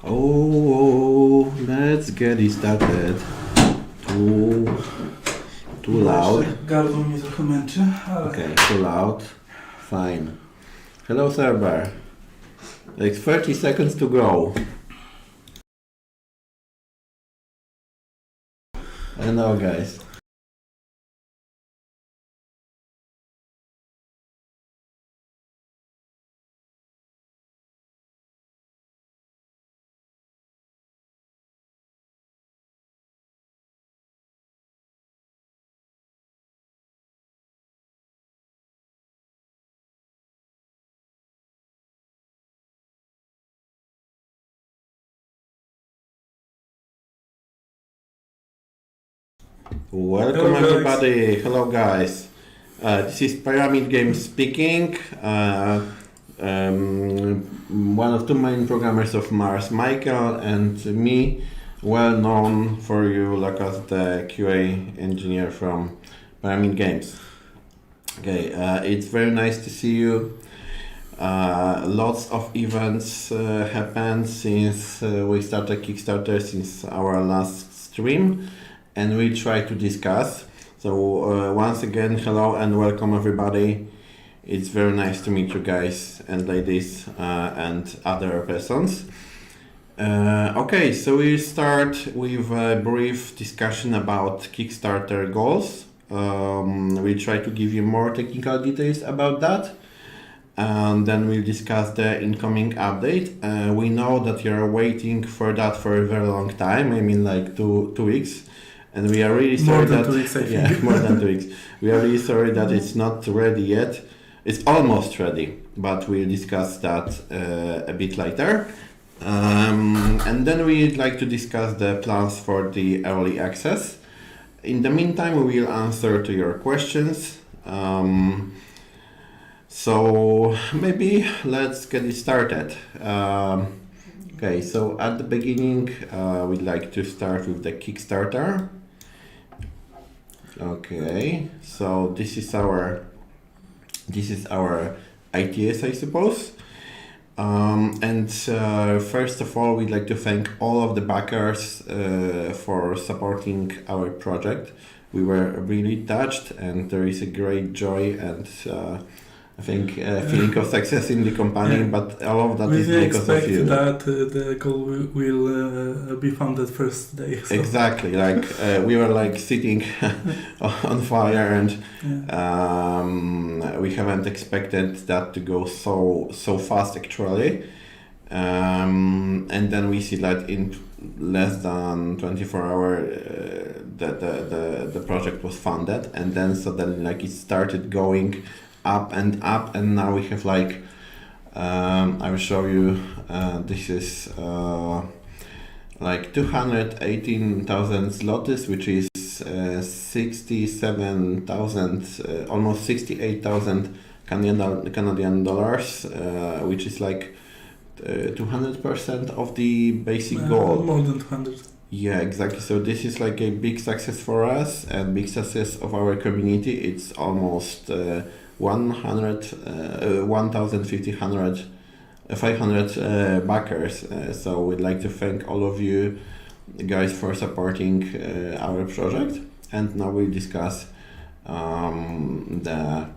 Oh, let's get it started. Too loud. Gardło mnie trochę męczy, ale... Okay, too loud. Fine. Hello, server. Like 30 seconds to go. Hello, guys. Welcome Hello, everybody. Hello guys. This is Pyramid Games speaking. One of two main programmers of Mars, Michael, and me, well known for you like as the QA engineer from Pyramid Games. Okay, it's very nice to see you. Lots of events happened since we started Kickstarter, since our last stream, and we try to discuss. So once again, hello and welcome everybody. It's very nice to meet you guys and ladies and other persons. Okay, so we'll start with a brief discussion about Kickstarter goals. We'll try to give you more technical details about that. And then we'll discuss the incoming update. We know that you're waiting for that for a very long time. I mean, like two weeks. And we are really sorry more than 2 weeks, I think. Yeah, more than 2 weeks. We are really sorry that it's not ready yet. It's almost ready, but we'll discuss that a bit later. And then we'd like to discuss the plans for the early access. In the meantime, we will answer to your questions. So maybe let's get it started. Okay, so at the beginning, we'd like to start with the Kickstarter. Okay, so this is our ITS, I suppose. And first of all, we'd like to thank all of the backers for supporting our project. We were really touched, and there is a great joy and I think feeling of success in the company, Yeah. but all of that We is didn't because of expect you. that the goal will be funded first day. So. Exactly, like we were like sitting on fire, and we haven't expected that to go so fast actually. And then we see that in less than 24 hours the project was funded, and then suddenly like it started going up, and now we have like I will show you. This is like 218,000 zlotys, which is 67,000, almost 68,000 Canadian dollars, which is like 200% of the basic goal. More than 200. Yeah, exactly. So this is like a big success for us and big success of our community. It's almost 500 backers. So we'd like to thank all of you guys for supporting our project. And now we'll discuss the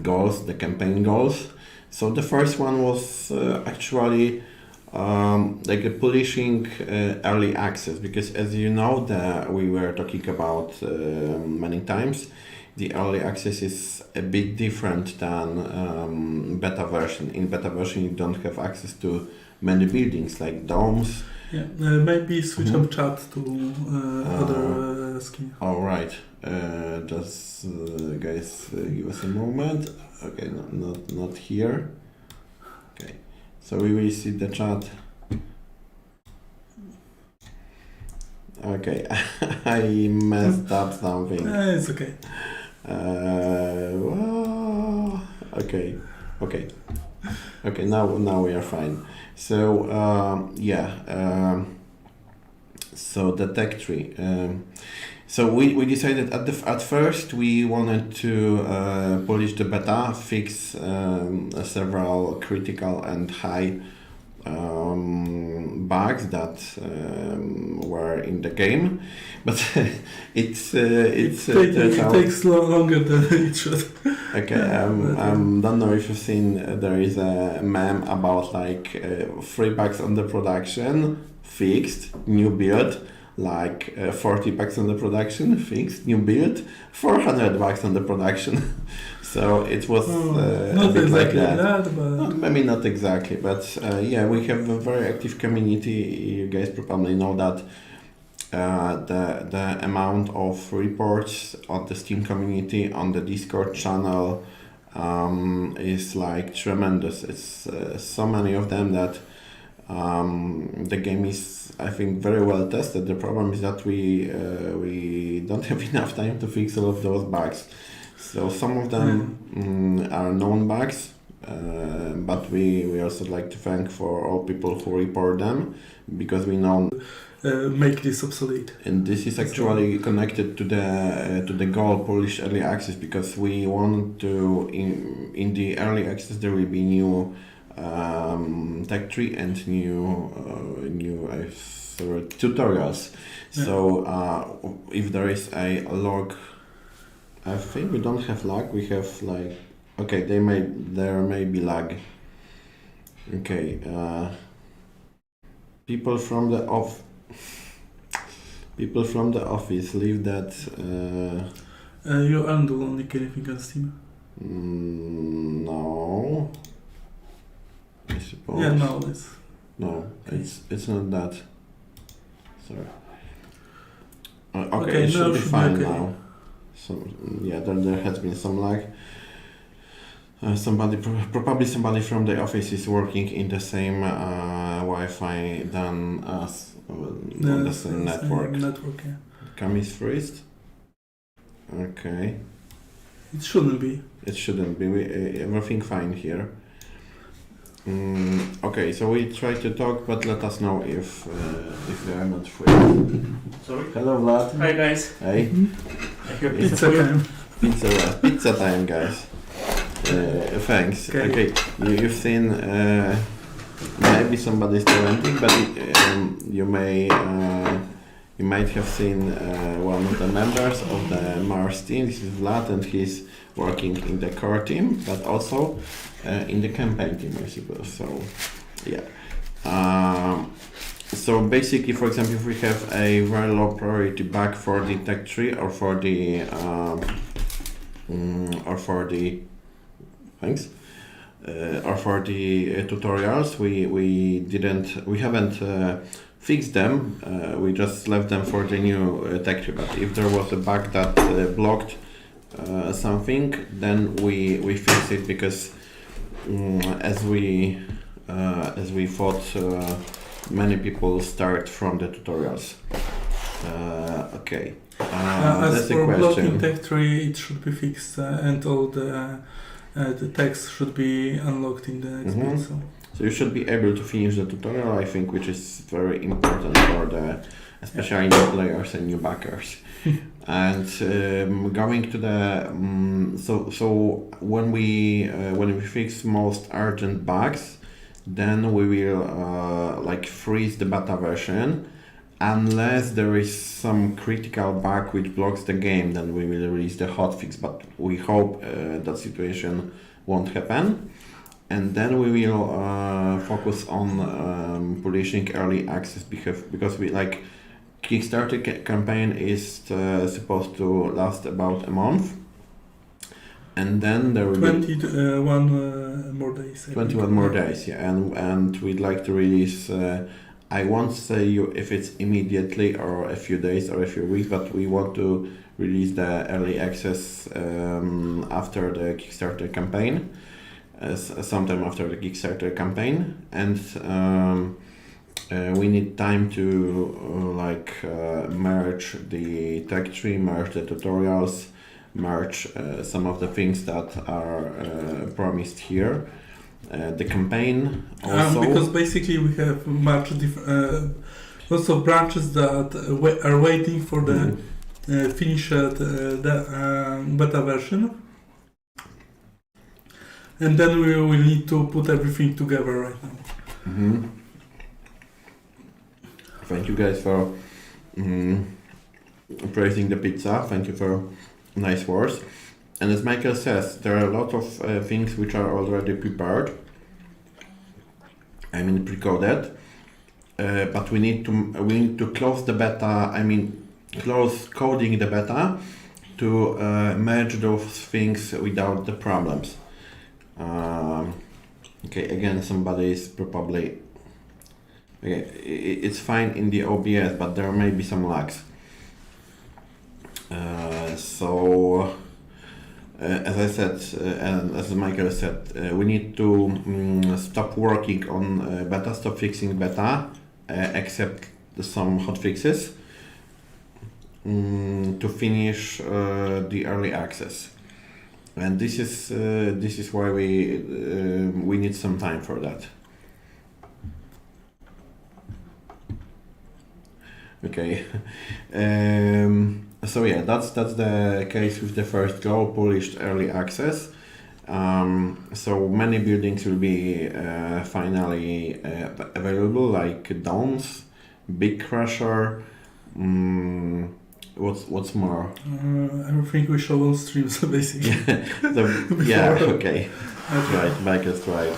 goals, the campaign goals. So the first one was actually like a publishing early access, because as you know, we were talking about many times, the early access is a bit different than beta version. In beta version, you don't have access to many buildings like domes. Yeah, maybe switch up chat to other screen. All right, just guys, give us a moment. Okay, not here. Okay, so we will see the chat. Okay, I messed up something. It's okay. Well, okay. Now we are fine. So so the tech tree. So we decided at first we wanted to polish the beta, fix several critical and high bugs that were in the game, but it takes longer than it should. Okay, don't know if you've seen, there is a meme about like 3 bucks on the production, fixed, new build, like 40 bucks on the production, fixed, new build, 400 bucks on the production. So it was a not bit like exactly that. but Maybe not exactly, but yeah, we have a very active community. You guys probably know that the amount of reports on the Steam community on the Discord channel is like tremendous. It's so many of them that the game is, I think, very well tested. The problem is that we don't have enough time to fix all of those bugs. So some of them are known bugs, but we also like to thank for all people who report them, because we know make this obsolete. and this is actually connected to the goal Polish early access, because we want to in the early access there will be new tech tree and new tutorials. Yeah. So if there is a log, I think we don't have lag. We have like, okay, there may be lag. Okay, people from the office leave that. You undo only anything on Steam. No, I suppose. Yeah, no, it's No, okay. it's not that. Sorry. Okay, Okay, it should now be should be fine okay. now. So yeah, there has been some lag. Probably somebody from the office is working in the same Wi-Fi than us on the same network. Network, yeah. Cam is freezed. Okay, It shouldn't be. it shouldn't be. Everything fine here. Okay, so we try to talk, but let us know if we are not free. Sorry. Hello, Vlad. Hi guys. Hey, I have Pizza time. pizza time, guys. Thanks. Okay. Okay, you've seen maybe somebody's talented, but you might have seen one of the members of the Mars team. This is Vlad, and he's working in the core team, but also in the campaign team, I suppose. So, yeah. So basically, for example, if we have a very low priority bug for the tech tree or for the thanks. Or for the tutorials, we haven't fixed them. We just left them for the new tech tree. But if there was a bug that blocked something, then we fix it, because as we thought, many people start from the tutorials. Okay. As That's for a question. blocking tech tree, it should be fixed, and all the text should be unlocked in the XP. Mhm. So you should be able to finish the tutorial, I think, which is very important for especially new players and new backers. And going to the so when we fix most urgent bugs, then we will like freeze the beta version. Unless there is some critical bug which blocks the game, then we will release the hotfix. But we hope that situation won't happen. And then we will focus on publishing early access, because we like Kickstarter campaign is supposed to last about a month, and then there will be 21 more days. I 21 think. more days, yeah, and we'd like to release. I won't say you if it's immediately or a few days or a few weeks, but we want to release the early access after the Kickstarter campaign, sometime after the Kickstarter campaign, and we need time to merge the tech tree, merge the tutorials, merge some of the things that are promised here. The campaign also, because basically we have much lots of branches that are waiting for the finished beta version, and then we will need to put everything together right now. Mm-hmm. Thank you guys for praising the pizza. Thank you for nice words. And as Michael says, there are a lot of things which are already prepared. I mean, pre-coded. But we need to close the beta. I mean, close coding the beta to merge those things without the problems. Okay, again, somebody is probably. Okay, it's fine in the OBS, but there may be some lags. As I said, and as Michael said, we need to stop working on beta, stop fixing beta, except some hot fixes, to finish the early access. And this is why we need some time for that. Okay. So yeah, that's the case with the first goal, polished early access. So many buildings will be finally available, like Dawns, Big Crusher. What's more? Everything we show on streams, basically. Yeah, okay. Right, back is right.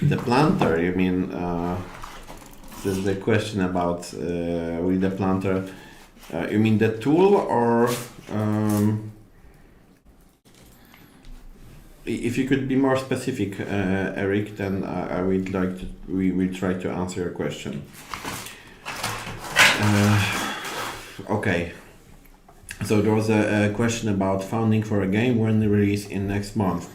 The planter, you mean? This is the question about with the planter. You mean the tool, or if you could be more specific, Eric, then I would like to. We will try to answer your question. Okay. So there was a question about funding for a game when the release in next month.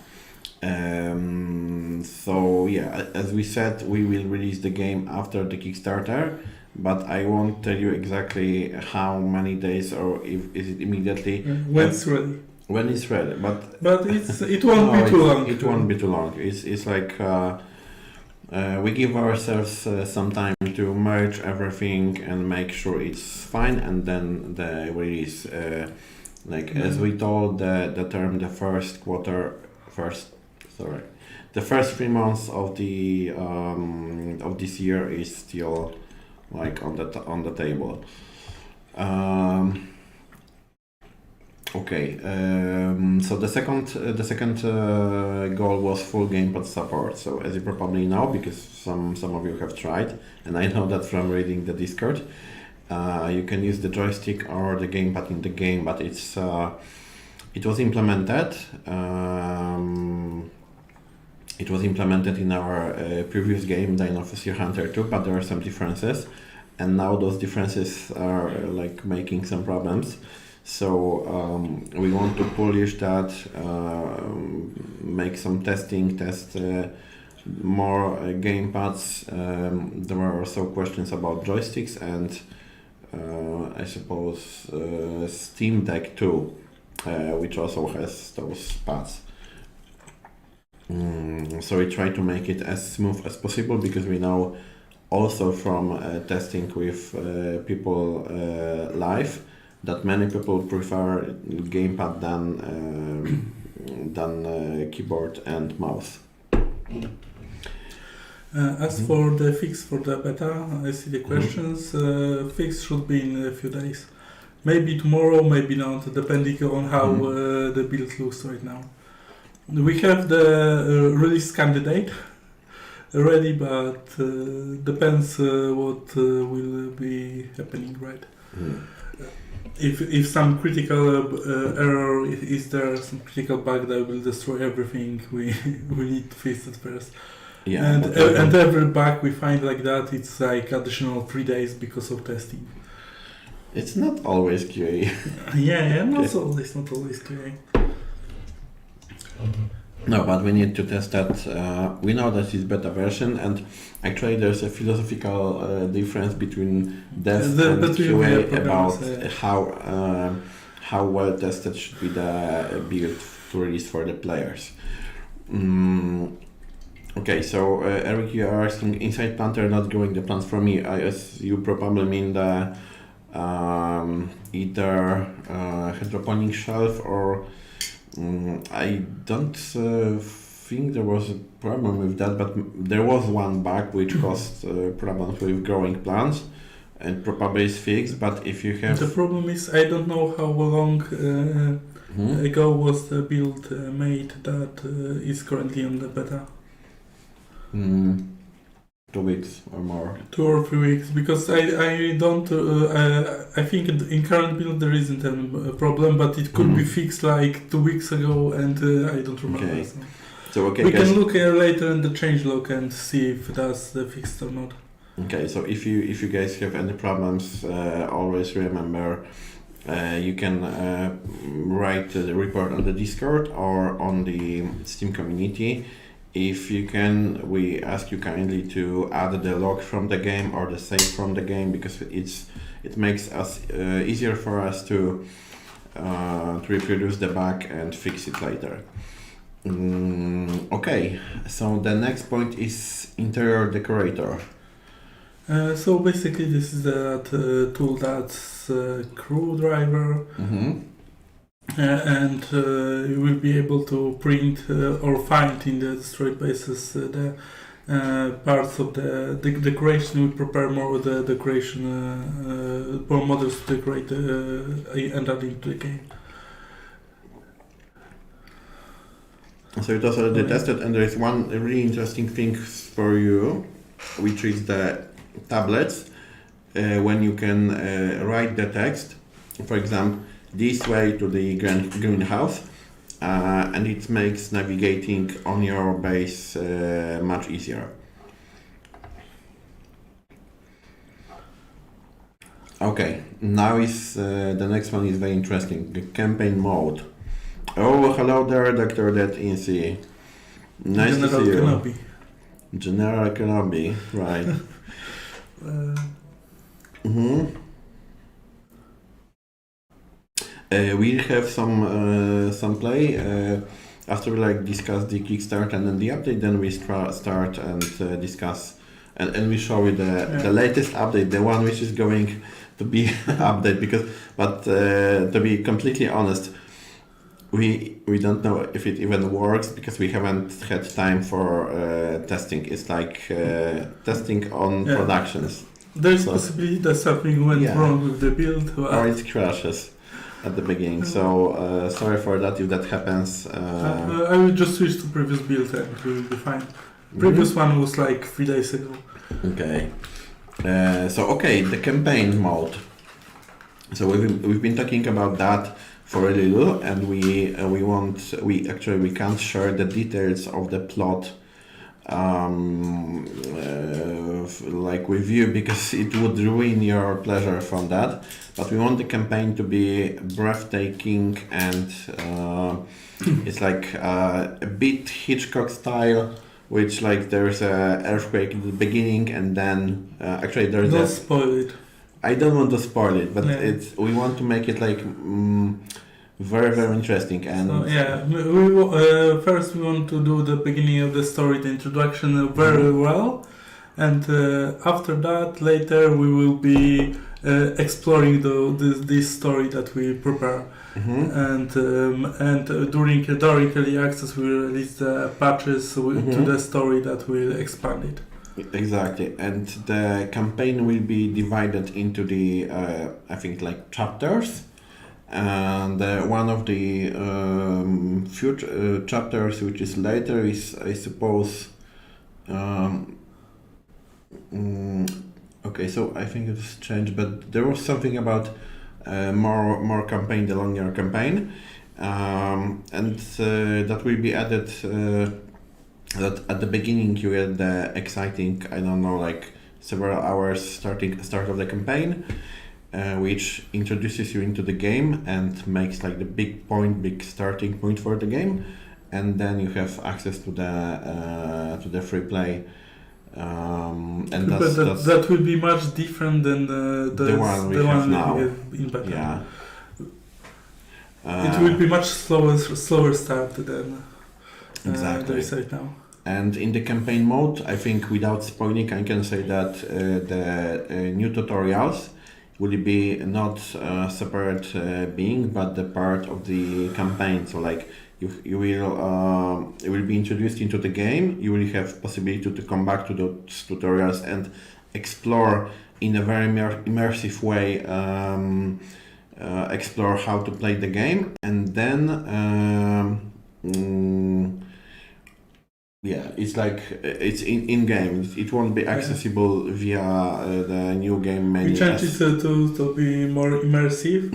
So yeah, as we said, we will release the game after the Kickstarter, but I won't tell you exactly how many days, or if is it immediately. When it's ready. When it's ready, but it won't be too long. It won't be too long. It's like we give ourselves some time to merge everything and make sure it's fine, and then the release. As we told, the term the first 3 months of the of this year is still like on the table. Okay, so the second goal was full gamepad support. So as you probably know, because some of you have tried, and I know that from reading the Discord, you can use the joystick or the gamepad in the game, but it was implemented. It was implemented in our previous game, Dynasty Hunter 2, but there are some differences, and now those differences are like making some problems. So we want to polish that, make some testing, test more gamepads. There were also questions about joysticks and I suppose Steam Deck 2, which also has those pads. So we try to make it as smooth as possible, because we know also from testing with people live that many people prefer gamepad than keyboard and mouse. As for the fix for the beta, I see the questions. Fix should be in a few days. Maybe tomorrow, maybe not, depending on how the build looks right now. We have the release candidate ready, but depends what will be happening, right? If some critical error is there, some critical bug that will destroy everything, we need to fix it first. Yeah, and every bug we find like that, it's like additional 3 days because of testing. It's not always QA. yeah, not always QA. No, but we need to test that. We know that it's beta version, and actually there's a philosophical difference between dev and QA about how well tested should be the build to release for the players. Okay, so Eric, you are asking inside planter not growing the plants for me. As you probably mean the either hydroponic shelf or I don't think there was a problem with that, but there was one bug which caused problems with growing plants, and probably is fixed. But if you have The problem is I don't know how long ago was the build made that is currently on the beta. 2 weeks or more. 2 or 3 weeks, because I don't I think in current build there isn't a problem, but it could be fixed like 2 weeks ago, and I don't remember. Okay. So. So okay, We guys. can look later in the changelog and see if that's fixed or not. Okay, so if you guys have any problems, always remember you can write the report on the Discord or on the Steam community. If you can, we ask you kindly to add the log from the game or the save from the game, because it makes us easier for us to reproduce the bug and fix it later. Okay, so the next point is interior decorator. So basically this is that tool that's crew driver, and you will be able to print or find in the destroyed bases the parts of the decoration. We prepare more of the decoration, more models to decorate and add into the game. So it was already tested, and there is one really interesting thing for you, which is the tablets, when you can write the text, for example, this way to the greenhouse, and it makes navigating on your base much easier. Okay, now is the next one is very interesting, the campaign mode. Oh, hello there, Dr. Dead Incy. Nice General to see you. Kenobi. General Kenobi, right. We'll have some play after we discuss the Kickstarter and then the update. Then we start and discuss and we show you the latest update, the one which is going to be update. But to be completely honest, we don't know if it even works, because we haven't had time for testing. It's like testing on productions. There's possibility that something went wrong with the build. Or it crashes at the beginning. So sorry for that if that happens. I will just switch to previous build and we will be fine. Previous one was like 3 days ago. Okay. The campaign mode. So we've been talking about that for a little, and we can't share the details of the plot with you, because it would ruin your pleasure from that. But we want the campaign to be breathtaking, and it's like a bit Hitchcock style, which there's a earthquake at the beginning, and then there's Don't spoil it. I don't want to spoil it, but we want to make it very, very interesting. And so, first we want to do the beginning of the story, the introduction very well, and after that, later we will be exploring this story that we prepare. And during early access, we release the patches to the story that will expand it. Exactly, and the campaign will be divided into the chapters, and one of the future chapters, which is later, is I suppose. Okay, so I think it's changed, but there was something about more campaign, the longer campaign, and that will be added. That at the beginning you get the exciting, several hours start of the campaign, which introduces you into the game and makes the big starting point for the game, and then you have access to the free play, and that will be much different than the one we have now in beta. Yeah. It will be much slower start than exactly. Right now. And in the campaign mode, I think without spoiling, I can say that the new tutorials will be not separate being, but the part of the campaign. So you will be introduced into the game. You will have possibility to come back to those tutorials and explore in a very immersive way. Explore how to play the game, and then it's like it's in game. It won't be accessible via the new game menu. We changed it to be more immersive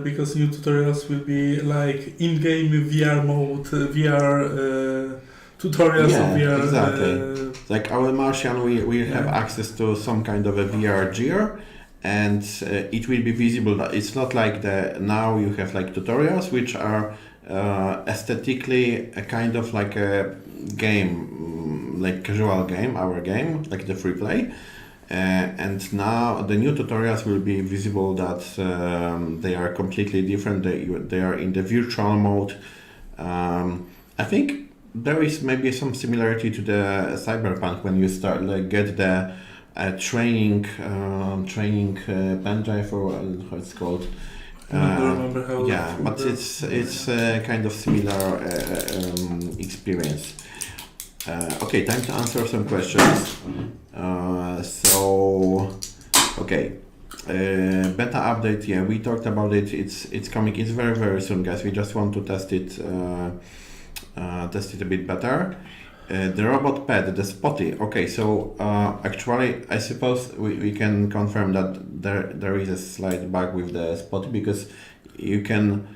because new tutorials will be like in-game VR mode, VR tutorials of VR. Exactly. Like our Martian, we have access to some kind of a VR gear, and it will be visible. It's not like now you have like tutorials which are aesthetically a kind of like a game, like casual game, our game, like the free play. And now the new tutorials will be visible that they are completely different. They are in the virtual mode. I think there is maybe some similarity to the Cyberpunk when you start get the training pen drive, or how it's called. I don't remember how. Yeah, but it's kind of similar experience. Okay, time to answer some questions. Beta update. Yeah, we talked about it. It's coming. It's very, very soon, guys. We just want to test it a bit better. The robot pet, the Spotty. Okay, so actually, I suppose we can confirm that there is a slight bug with the Spotty, because you can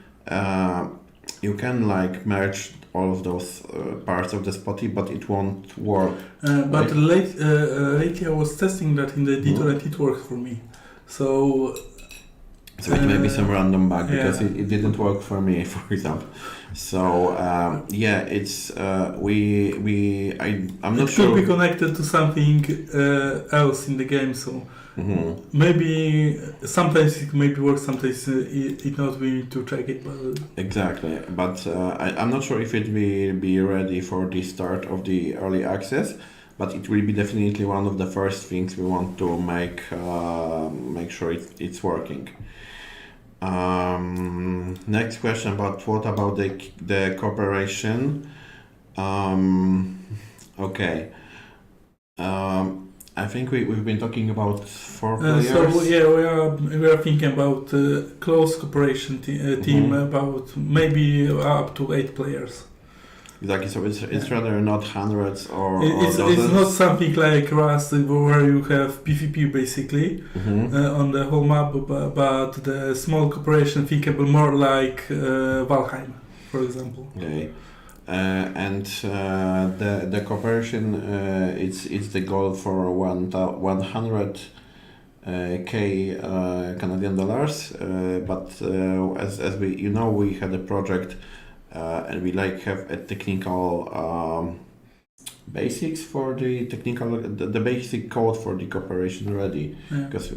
like merge all of those parts of the Spotty, but it won't work. But lately I was testing that in the editor and it worked for me. So it may be some random bug, because it didn't work for me, for example. So it's I'm not sure. It could be connected to something else in the game. So maybe sometimes it maybe works, sometimes it not. We need to check it. But exactly, but I'm not sure if it will be ready for the start of the early access. But it will be definitely one of the first things we want to make sure it's working. Next question about what about the cooperation? Okay. I think we've been talking about 4 players. We are thinking about close cooperation team, about maybe up to 8 players. Exactly, so it's rather not hundreds or it's not something like Rust where you have PvP basically on the whole map, but the small cooperation thinkable more like Valheim, for example. Okay, and the cooperation it's the goal for 100k Canadian dollars, but as we had a project. And we have a technical basics for the the basic code for the cooperation ready, because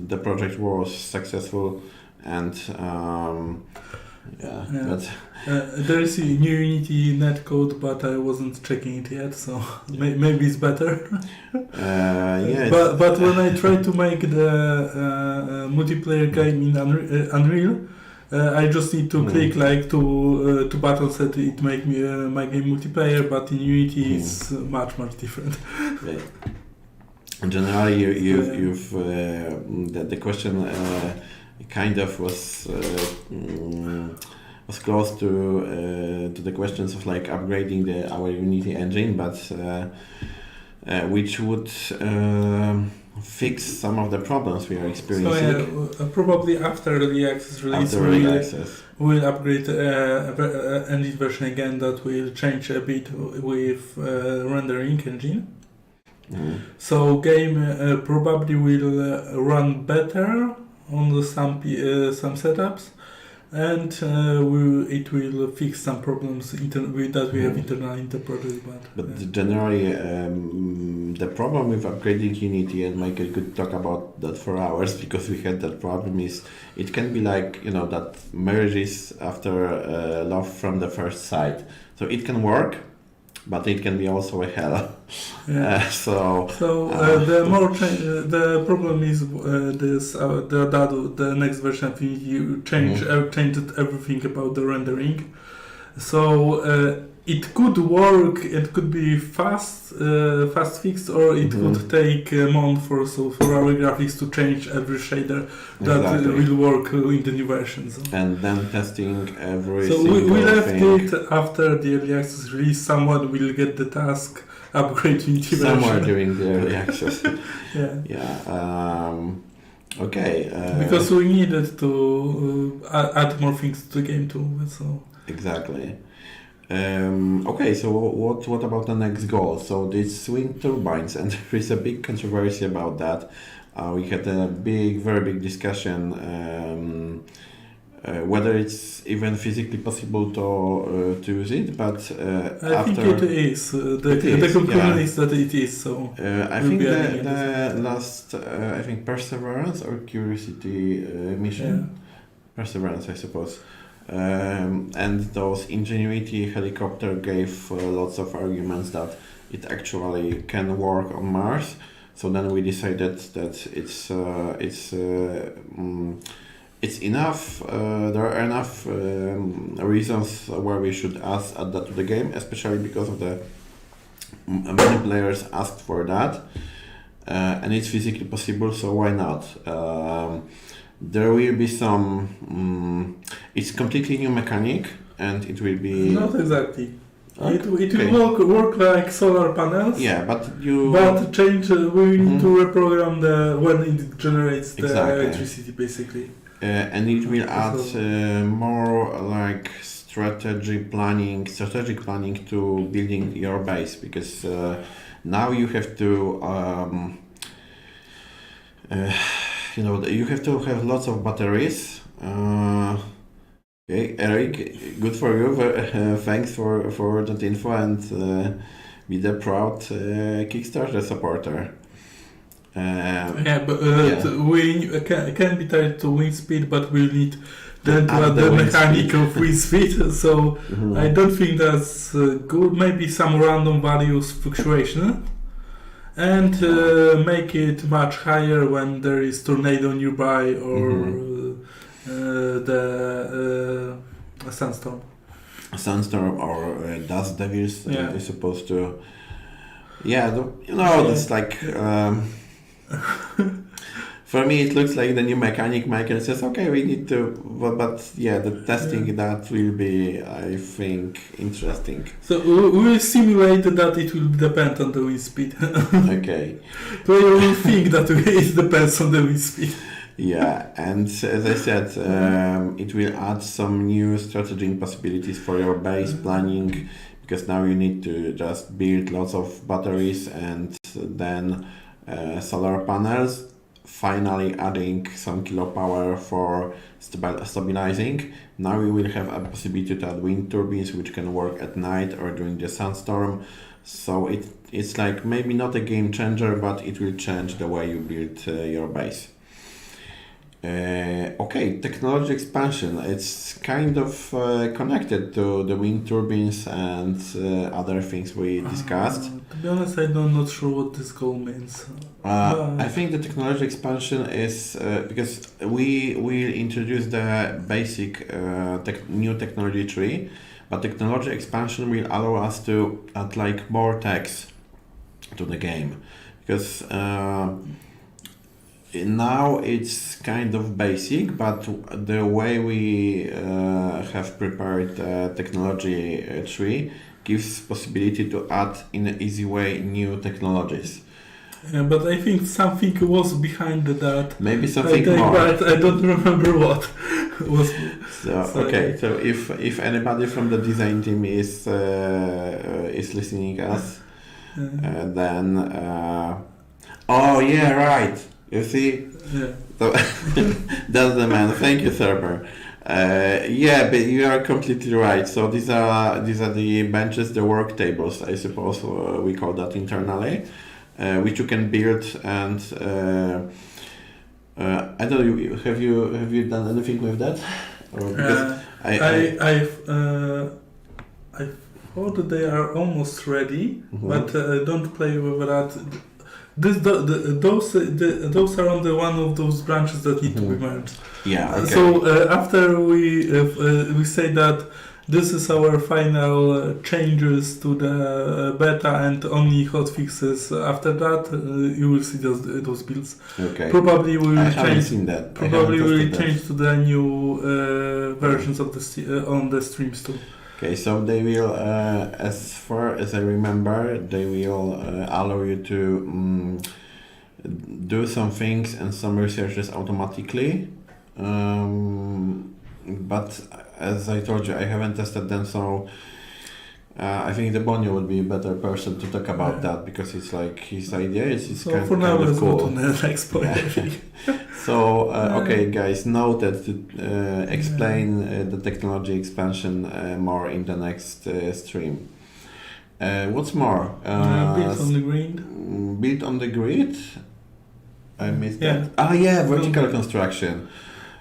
the project was successful, and there is a new Unity netcode, but I wasn't checking it yet, so maybe it's better. But when I try to make the multiplayer game in Unreal. I just need to click like two buttons that it make me my game multiplayer, but in Unity it's much different. Generally, you've the question kind of was close to the questions of like upgrading our Unity engine, but which would fix some of the problems we are experiencing. So probably after the access release, we'll upgrade engine version again. That will change a bit with rendering engine. So game probably will run better on some setups, and it will fix some problems that we have internal in the project. But generally, the problem with upgrading Unity, and Michael could talk about that for hours because we had that problem, is it can be like that marriages after love from the first sight. So it can work, but it can be also a hell. Yeah. The problem is the next version of Unity changed everything about the rendering. So it could work. It could be fast fixed, or it could take a month or so for our graphics to change every shader that will work in the new versions. And then testing every so single we left thing. it after the early access release. Someone will get the task upgrading the Somewhere version. during the early access. Yeah. Yeah. Okay. Because we needed to add more things to the game too. So Exactly. Okay, so what about the next goal? So these wind turbines, and there is a big controversy about that. We had a very big discussion whether it's even physically possible to use it, but I think it is. The conclusion is that it is. So I think the last I think Perseverance or Curiosity mission, Perseverance, I suppose. And those Ingenuity helicopter gave lots of arguments that it actually can work on Mars. So then we decided that it's enough. There are enough reasons why we should add that to the game, especially because of the many players asked for that, and it's physically possible. So why not? There will be some. It's completely new mechanic, and it will be not exactly. Okay. It will work like solar panels. Yeah, but change. We need to reprogram when it generates the electricity, basically. And it will add more like strategic planning to building your base, because now you have to. You have to have lots of batteries. Okay, Eric, good for you. Thanks for that info, and be the proud Kickstarter supporter. We can be tied to wind speed, but we need then to add the mechanic of wind speed. So I don't think that's good. Maybe some random values fluctuation. And make it much higher when there is tornado nearby or the sandstorm. Sandstorm or dust devils is supposed to. It's like. For me, it looks like the new mechanic. Michael says, "Okay, we need to," but the testing that will be, I think, interesting. So we will simulate that it will depend on the wind speed. Okay. So you will think that it depends on the wind speed. Yeah, and as I said, it will add some new strategy possibilities for your base planning, because now you need to just build lots of batteries and then solar panels. Finally adding some kilopower for stabilizing. Now we will have a possibility to add wind turbines which can work at night or during the sandstorm. So it's like maybe not a game changer, but it will change the way you build your base. Technology expansion. It's kind of connected to the wind turbines and other things we discussed. To be honest, I'm not sure what this goal means. I think the technology expansion is because we will introduce the basic new technology tree, but technology expansion will allow us to add like more text to the game, because now it's kind of basic, but the way we have prepared the technology tree gives possibility to add in an easy way new technologies. But I think something was behind that. Maybe something more. But I don't remember what was. So if anybody from the design team is listening us, then right. You see, so, that's the man. Thank you, Thurber. But you are completely right. So these are the benches, the work tables, I suppose we call that internally, which you can build. And I don't know. Have you done anything with that? Or because I thought that they are almost ready, but don't play with that. Those are on the one of those branches that need to be merged. Yeah. Okay. So after we say that This is our final changes to the beta and only hotfixes. After that, you will see those builds. Okay. Probably we I will haven't change. seen that. Probably I we haven't will tested that. change to the new versions of on the streams too. Okay, so they will, as far as I remember, they will allow you to do some things and some researches automatically. But as I told you, I haven't tested them, so I think the Bonio would be a better person to talk about that, because it's like his idea is So kind, for now, kind of let's cool. go to the next point. Yeah. So, okay, guys, noted to explain the technology expansion more in the next stream. What's more? Built on the grid. Built on the grid? I missed Yeah. that. Ah, yeah, vertical construction.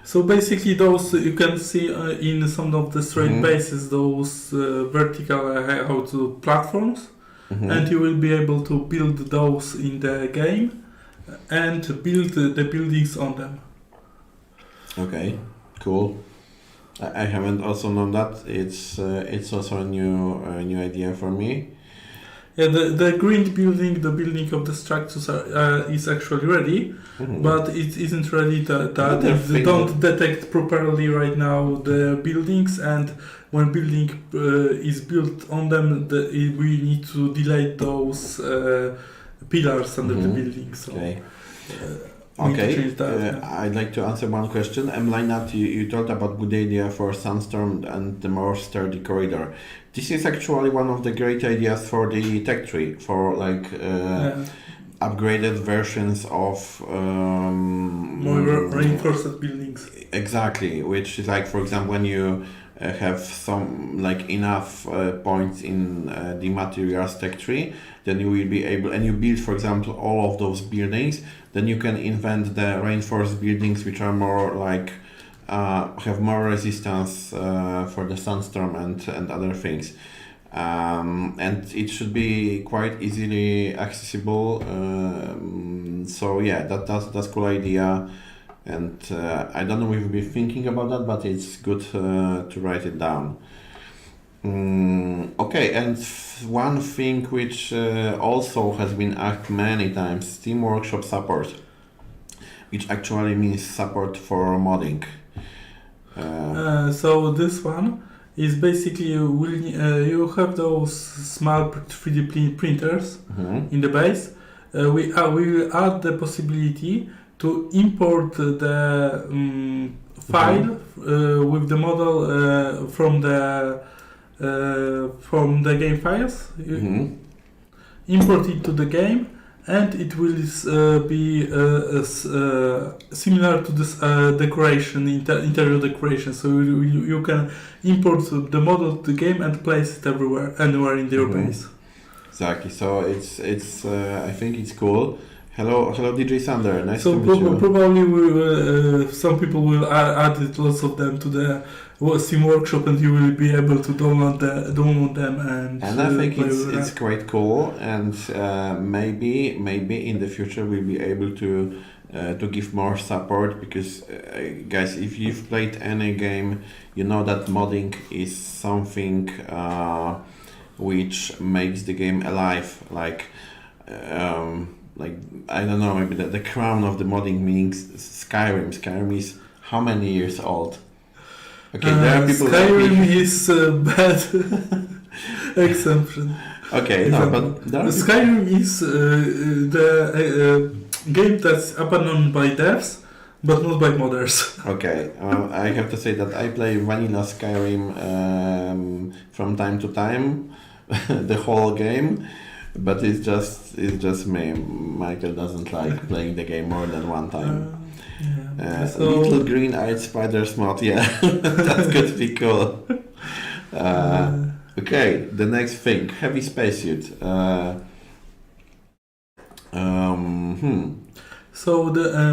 So basically, those you can see in some of the straight Mhm. bases, those vertical platforms, Mhm. and you will be able to build those in the game and build the buildings on them. Okay, cool. I haven't also known that. It's also a new idea for me. Yeah, the grid building, the building of the structures is actually ready, Mhm. but it isn't ready that Another they thing don't detect properly right now the buildings, and when building is built on them, we need to delete those pillars under the Mhm. building. So Okay. we need to Okay, change that. I'd like to answer one question. Linat, you talked about good idea for Sandstorm and the more sturdy corridor. This is actually one of the great ideas for the tech tree, for like upgraded versions of More reinforced buildings. exactly, which is like, for example, when you have some like enough points in the materials tech tree, then you will be able, and you build, for example, all of those buildings, then you can invent the reinforced buildings which are more like have more resistance for the sandstorm and other things. And it should be quite easily accessible. So yeah, that's cool idea. And I don't know if we'll be thinking about that, but it's good to write it down. Okay, and one thing which also has been asked many times, Steam Workshop support, which actually means support for modding. So this one is basically you have those small 3D printers in the base. We will add the possibility to import the file with the model from the game files. Import it to the game, and it will be similar to this decoration, interior decoration. So you can import the model to the game and place it anywhere in your base. Exactly. So it's I think it's cool. Hello, DJ Sander. Nice So to meet you. probably we will, some people will add it, lots of them to the Steam Workshop, and you will be able to download them and. And I think it's quite cool, and maybe in the future we'll be able to give more support, because guys, if you've played any game, you know that modding is something which makes the game alive. Like I don't know, maybe the crown of the modding means Skyrim. Skyrim is how many years old? Okay, there are people. Skyrim is a bad exception. Okay, no, but there are Skyrim is the game that's abandoned by devs, but not by modders. Okay, I have to say that I play vanilla Skyrim from time to time, the whole game, but it's just me. Michael doesn't like playing the game more than one time. Little green-eyed spiders mod, yeah, that could be cool. Okay, the next thing, heavy spacesuit. So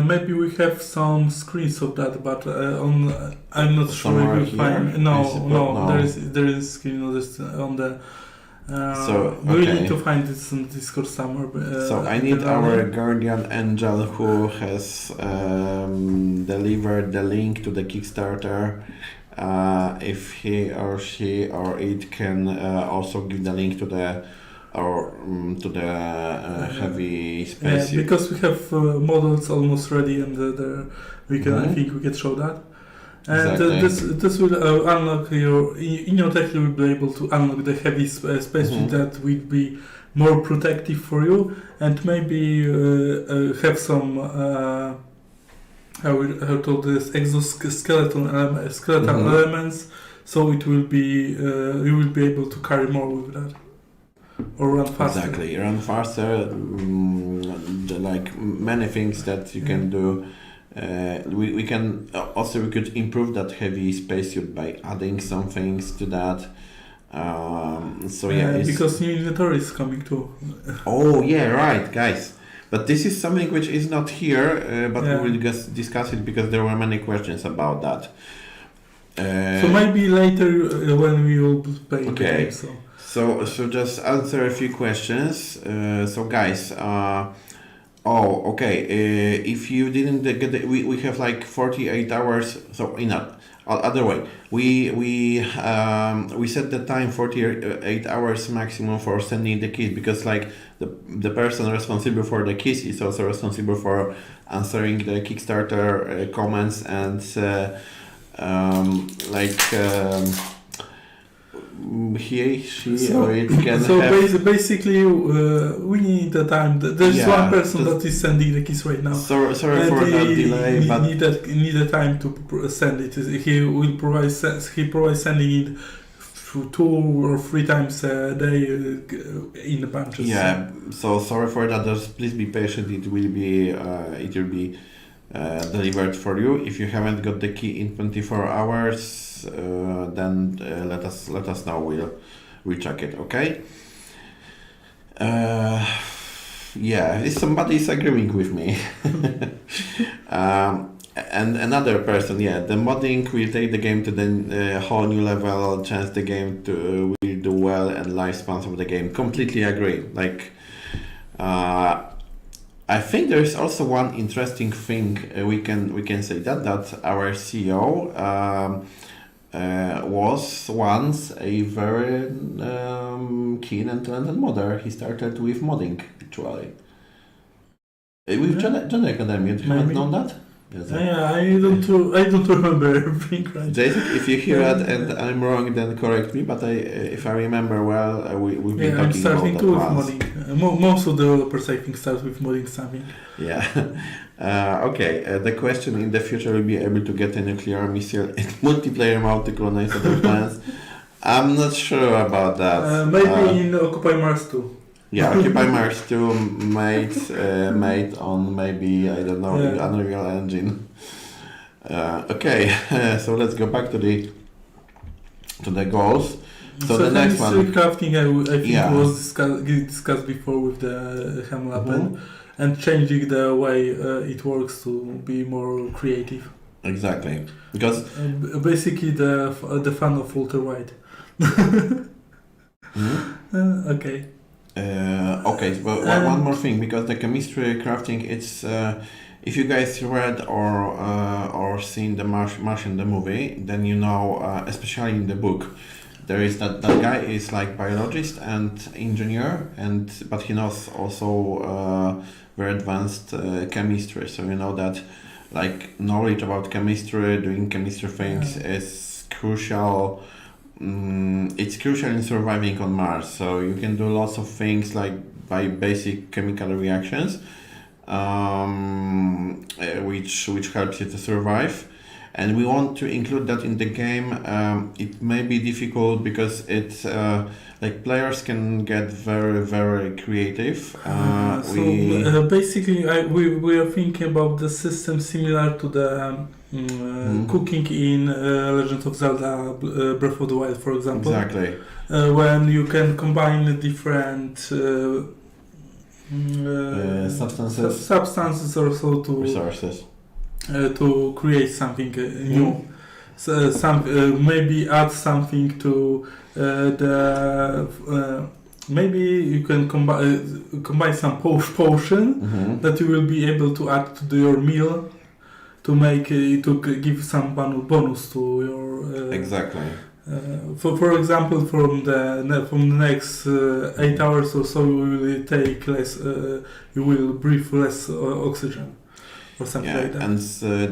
maybe we have some screens of that, but I'm not sure Somewhere if you find. here? No, there is screen on the. We need to find this on Discord somewhere. So I need our guardian angel who has delivered the link to the Kickstarter if he or she or it can also give the link to the heavy space. Yeah, because we have models almost ready, and we can. I think we can show that. And Exactly. this will unlock in your tech. You will be able to unlock the heavy space that will be more protective for you, and maybe have some how to this skeletal elements. So it will be you will be able to carry more with that, or run faster. Exactly, run faster. Like many things that you can do. We can also we could improve that heavy spacesuit by adding some things to that. So yeah, because new inventory is coming too. Oh yeah, right, guys. But this is something which is not here, but we will discuss it because there were many questions about that. So maybe later when we will play the game. So just answer a few questions. So guys, if you didn't get it, we have like 48 hours. So in other way, we set the time 48 hours maximum for sending the keys, because like the person responsible for the keys is also responsible for answering the Kickstarter comments and he, she, or it can basically, we need the time. There's one person that is sending the keys right now. Sorry for that delay, but need the time to send it. He will provide sending it 2 or 3 times a day in the bunches. Yeah. So sorry for that. Just please be patient. It will be delivered for you. If you haven't got the key in 24 hours, then let us know. We'll check it. Okay. If somebody is agreeing with me. And another person, the modding will take the game to the whole new level. Chance the game will do well, and lifespans of the game. Completely agree. Like. I think there is also one interesting thing we can say that our CEO was once a very keen and talented modder. He started with modding actually. With Gen Academy, you haven't known that? Yes, I don't remember everything right. Jason, if you hear that and I'm wrong, then correct me. But if I remember well, we've been talking I'm starting about too that with modding. Most of the developers I think start with modding something. Yeah. The question: in the future, will be able to get a nuclear missile in multiplayer mode to colonize other planets? I'm not sure about that. Maybe in Occupy Mars 2. Yeah, Occupy Mars 2 made on maybe, I don't know, Unreal Engine. So let's go back to the goals. So the next one, crafting, I think was discussed before with the Hamlab and changing the way it works to be more creative. Exactly, because basically the fun of ultra wide. Okay. One more thing, because the chemistry crafting, it's if you guys read or seen the Martian the movie, then you know, especially in the book, there is that guy is like biologist and engineer, but he knows also very advanced chemistry. So you know that like knowledge about chemistry, doing chemistry things is crucial. It's crucial in surviving on Mars. So you can do lots of things like by basic chemical reactions, which helps you to survive. And we want to include that in the game. It may be difficult because it's like players can get very, very creative. Basically, we are thinking about the system similar to the cooking in Legend of Zelda Breath of the Wild, for example. Exactly. When you can combine different substances also to resources. To create something new. So maybe add something to maybe you can combine some potion that you will be able to add to your meal to make give some bonus to your Exactly. For example, from the next 8 hours or so, you will take less. You will breathe less oxygen, or something like that. And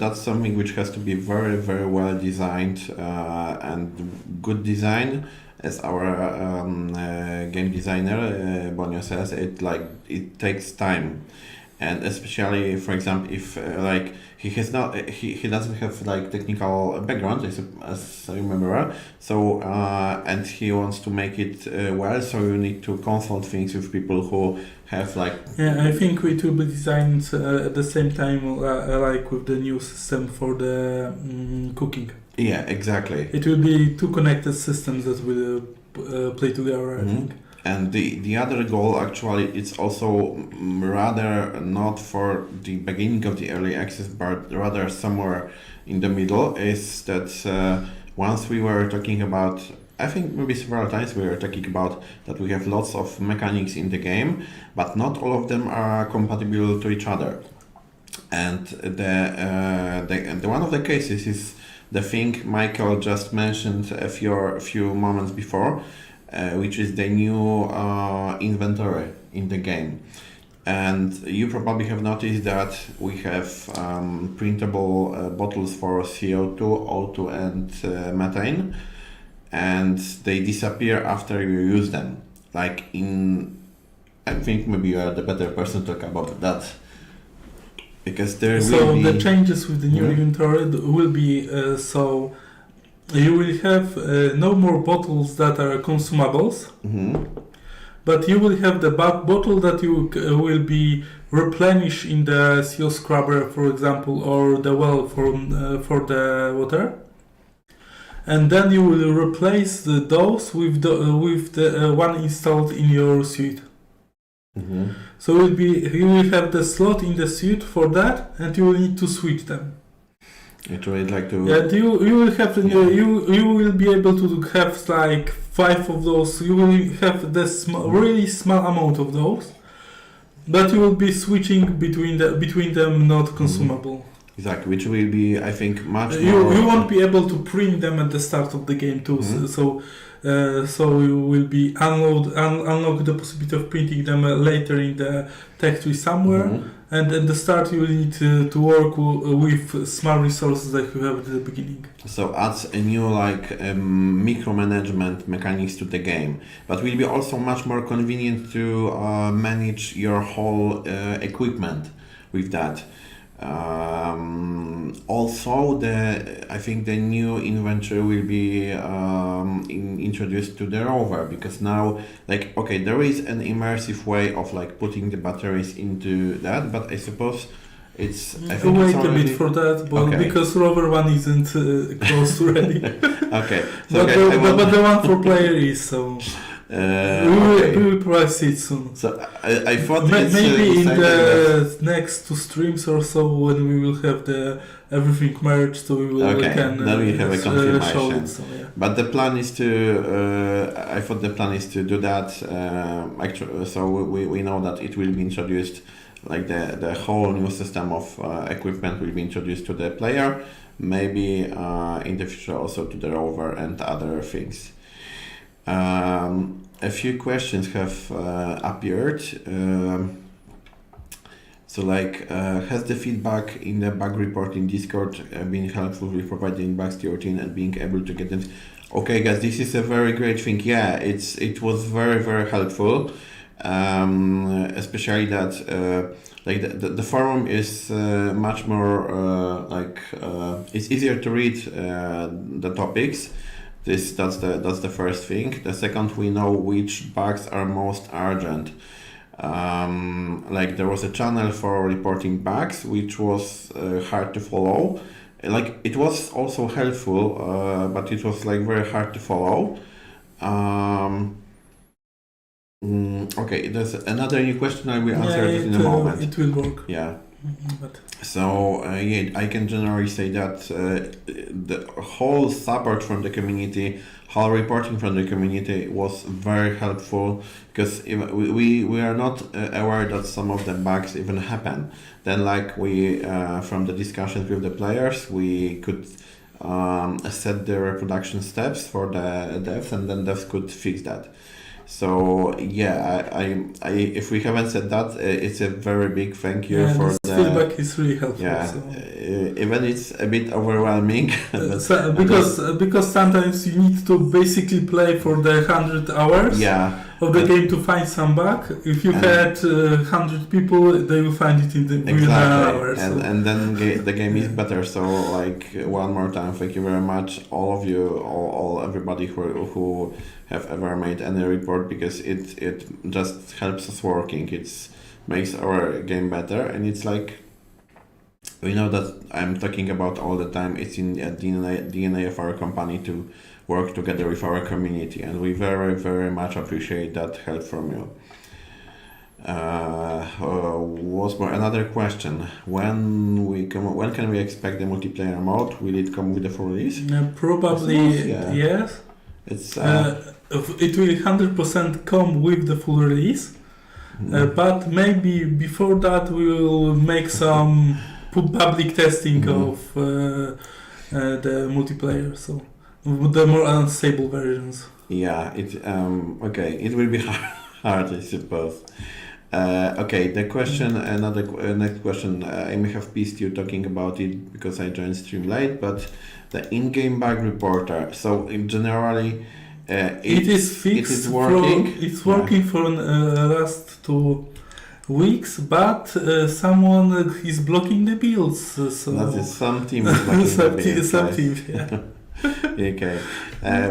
that's something which has to be very, very well designed and good design. As our game designer Bonio says, it takes time, and especially, for example, if he doesn't have like technical background as I remember, so and he wants to make it well, so you need to consult things with people who have like. Yeah, I think it will be designed at the same time like with the new system for the cooking. Yeah, exactly. It will be two connected systems that will play together, I think. And the other goal, actually, it's also rather not for the beginning of the early access, but rather somewhere in the middle, is that once we were talking about, I think maybe several times we were talking about that we have lots of mechanics in the game, but not all of them are compatible to each other. And the one of the cases is the thing Michael just mentioned a few moments before, which is the new inventory in the game. And you probably have noticed that we have printable bottles for CO2, O2 and methane, and they disappear after you use them. I think maybe you are the better person to talk about that. Because the changes with the new inventory will be so you will have no more bottles that are consumables, but you will have the bottle that you will be replenished in the CO scrubber, for example, or the well for the water, and then you will replace those with the one installed in your suite. So you will have the slot in the suite for that, and you will need to switch them. It would like to. Yeah, you will have you will be able to have like 5 of those. You will have the really small amount of those, but you will be switching between them, not consumable. Exactly, which will be, I think, much more. You won't be able to print them at the start of the game too. So you will be unlock the possibility of printing them later in the tech tree somewhere, and at the start you will need to work with small resources that you have at the beginning. So adds a new micromanagement mechanics to the game, but will be also much more convenient to manage your whole equipment with that. Also, I think the new inventory will be introduced to the rover, because now, there is an immersive way of putting the batteries into that, but I suppose it's. I think wait it's already... a bit for that, but because rover one isn't close to ready. Okay, so but the one for player is so. We will price it soon. So I thought maybe in the next 2 streams or so, when we will have everything merged, so we will then we have a confirmation. Show it, so, yeah. But the plan is to. I thought the plan is to do that. Actually, so we know that it will be introduced. The whole new system of equipment will be introduced to the player. Maybe in the future also to the rover and other things. A few questions have appeared. Has the feedback in the bug report in Discord been helpful with providing bugs to your team and being able to get them? Okay, guys, this is a very great thing. Yeah, it was very, very helpful. Especially that the forum is much more it's easier to read the topics. That's the first thing. The second, we know which bugs are most urgent. There was a channel for reporting bugs, which was hard to follow. It was also helpful, but it was very hard to follow. Okay, there's another new question. I will answer it in a moment. It will work. Yeah, But So yeah, I can generally say that the whole support from the community, whole reporting from the community was very helpful because we are not aware that some of the bugs even happen. Then like we from the discussions with the players, we could set the reproduction steps for the devs, and then devs could fix that. So yeah, I if we haven't said that, it's a very big thank you for this the feedback is really helpful. yeah. So. Even it's a bit overwhelming. Because sometimes you need to basically play for the 100 hours Yeah, of the game to find some bug. If you had 100 people, they will find it in the within an hour. exactly. And then the game is better. So like one more time, thank you very much, all of you, all everybody who have ever made any report, because it just helps us working. It's makes our game better, and it's like, we know that I'm talking about all the time. It's in the DNA of our company to work together with our community, and we very, very much appreciate that help from you. Was more another question? When can we expect the multiplayer mode? Will it come with the full release? Probably Yeah. yes. It's It will 100% come with the full release, but maybe before that we will make some public testing of the multiplayer, so with the more unstable versions. yeah. Okay. It will be hard, I suppose. Okay, the question, next question. I may have missed you talking about it because I joined stream late, but the in-game bug reporter. So generally, it is fixed. It is working. It's working for last 2 weeks, but someone is blocking the builds. So That is some team is blocking the builds, some right? team, yeah. Okay.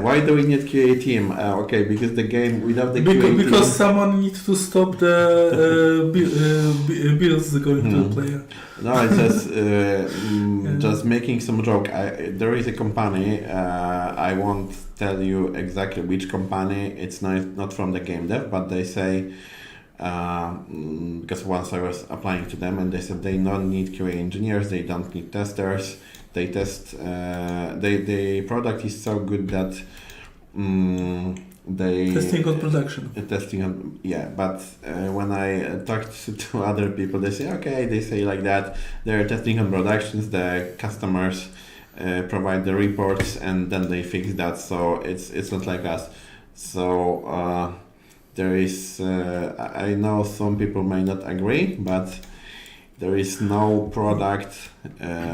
Why do we need QA team? Okay, because the game without the QA Because team. someone needs to stop the builds going to the player. No, it's just making some joke. There is a company. I won't tell you exactly which company. It's not from the game dev, but they say, because once I was applying to them, and they said they don't need QA engineers, they don't need testers. They test. The product is so good that they Testing on production. Testing on, yeah, but when I talked to other people, they say okay. They say like that they're testing on productions. The customers provide the reports, and then they fix that. So it's not like us. So there is. I know some people may not agree, but there is no product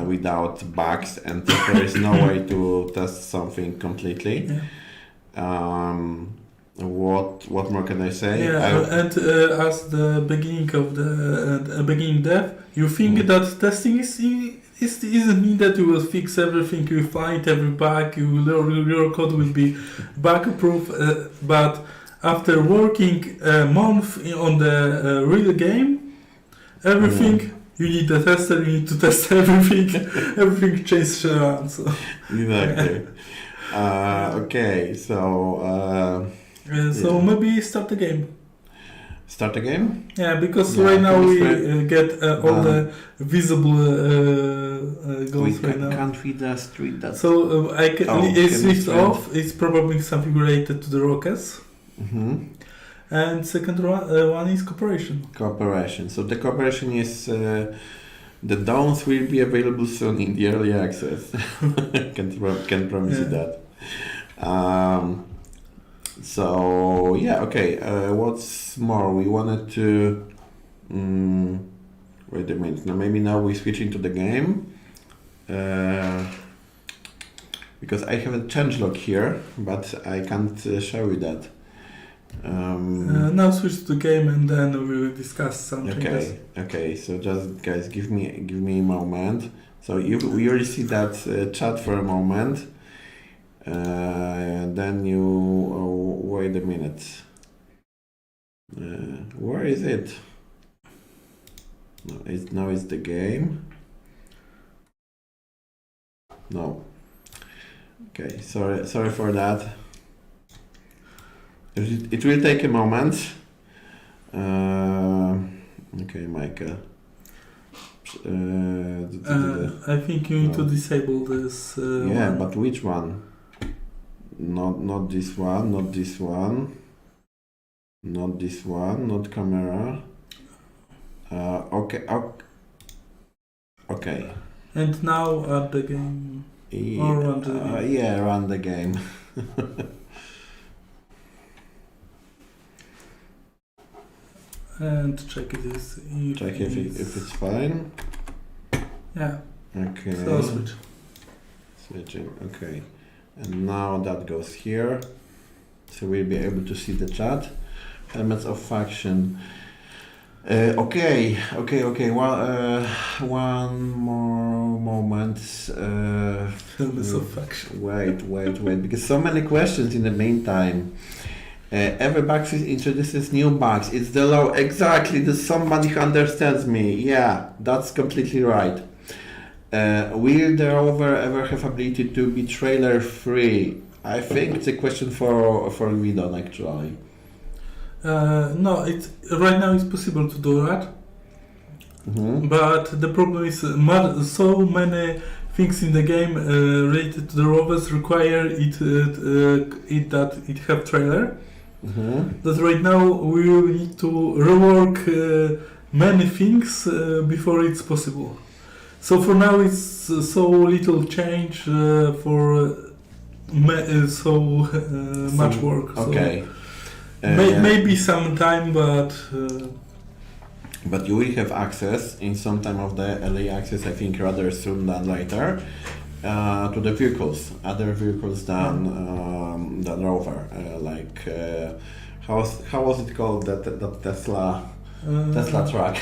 without bugs, and there is no way to test something completely. Yeah. What more can I say? Yeah, and as the beginning of the beginning dev, you think that testing isn't mean that you will fix everything, you find every bug, your code will be bug proof, but after working a month on the real game, everything. You need a tester, you need to test everything, everything changes around. So. Exactly. Okay, so... So maybe start the game. Start the game? Yeah, because Yeah, right now we chemistry. get all the visible goals right now. Can't we just read that? So it's chemistry. list off. It's probably something related to the rockets. Mm-hmm. And second one is cooperation. Cooperation. So the cooperation is the downs will be available soon in the early access. can promise you that. So yeah, okay. What's more? We wanted to. Wait a minute. Now maybe now we switch into the game. Because I have a changelog here, but I can't show you that. Now switch to the game and then we will discuss something else. Okay. So just guys, give me a moment. So we already see that chat for a moment. Then you wait a minute. Where is it? No, it's the game. No. Okay, sorry for that. It will take a moment. Okay, Michael. I think you need to disable this. Yeah, one. but which one? Not this one, not this one, not this one, not camera. Okay. Okay. And now add the game. Or run the game. Yeah, run the game. And check it is. Check if it's fine. Yeah. Okay. So switch. Switching. Okay. And now that goes here. So we'll be able to see the chat. Elements of faction. Okay. Well, one more moment. Elements of faction. Wait. Because so many questions in the meantime. Every box introduces new bugs. It's the law. Exactly. Somebody who understands me. Yeah, that's completely right. Will the rover ever have ability to be trailer free? I think it's a question for Vidon actually. No, right now it's possible to do that. Mm-hmm. But the problem is so many things in the game related to the rovers require that it have trailer. Mm-hmm. That right now we will need to rework many things before it's possible. So for now it's so little change for much work. Okay. Maybe some time, but you will have access in some time of the early access, I think rather soon than later, to the vehicles, other vehicles than rover. How was it called, that Tesla truck?